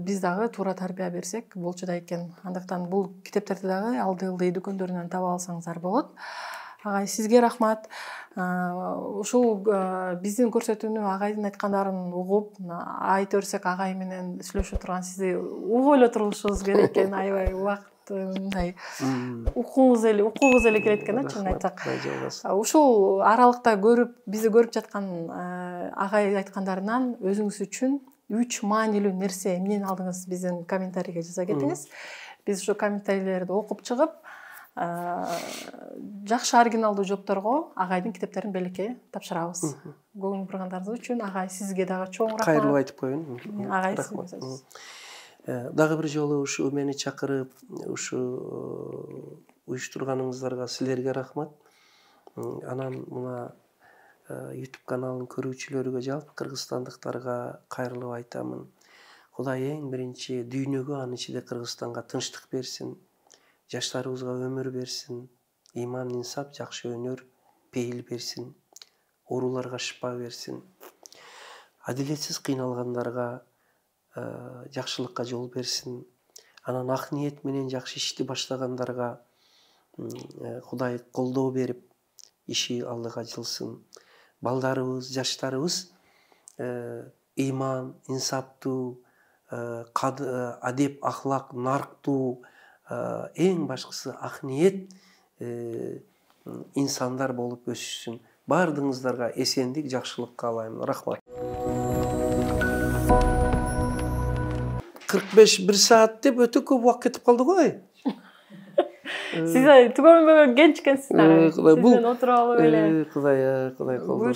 биз дагы туура тарбия берсек болчу да экен. Андыктан бул китептерди дагы алды ылдый дүкөндөрүнөн таба алсаңыздар болот. Агай, сизге рахмат. Ушул биздин көрсөтүүнү агайдын айткандарын угуп, айта берсек агай менен сүйлөшө турган сизди угуп эле турушубуз керек экен. Аябай убакыт мындай укугуңуз эле келет экен, чынын айтсак. Ушул аралыкта бизди көрүп жаткан агай айткандарынан өзүңүз үчүн 3 маанилүү нерсе эмнени алдыңыз биздин комментарийге жаза кетиңиз. Биз ушу комментарийлерди окуп чыгып, жакшы оригиналдуу жоопторго агайдын китептерин белекке тапшырабыз. Көңүл бургандарыңыз үчүн агай, сизге дагы чоң рахмат. Кайрылып айтып коеюн. Агай, рахмат. Дагы бир жолу ушу мени чакырып, ушу уюштурганыңыздарга силерге рахмат. Анан мына YouTube каналынын көрүүчүлөрүгө, жалпы кыргызстандыктарга кайрылып айтамын. Кудай эң биринчи дүйнөгө, анын ичинде Кыргызстанга тынчтык берсин, жаштарыбызга өмүр берсин, ыйман, инсап, жакшы өнөр, пейил берсин. ооруларга шифа берсин. Адилетсиз кыйналгандарга жакшылыкка жол берсин. Анан ак ниет менен жакшы ишти баштагандарга Кудай колдоо берип, иши алдыга жылсын. Балдарыбыз, жаштарыбыз иман, инсаптуу, адеп, ахлак, нарктуу, эң башкысы ак ниет инсандар болуп өсүшсүн. Бардыгыңыздарга эсендик, жакшылык каалайм. Рахмат. 45 саат деп өтө көп убакыт кетип калды ғой. Сиз түгөнбөгөн кенч экенсиз. Сизден отуруп алып эле. Кудай колдосун.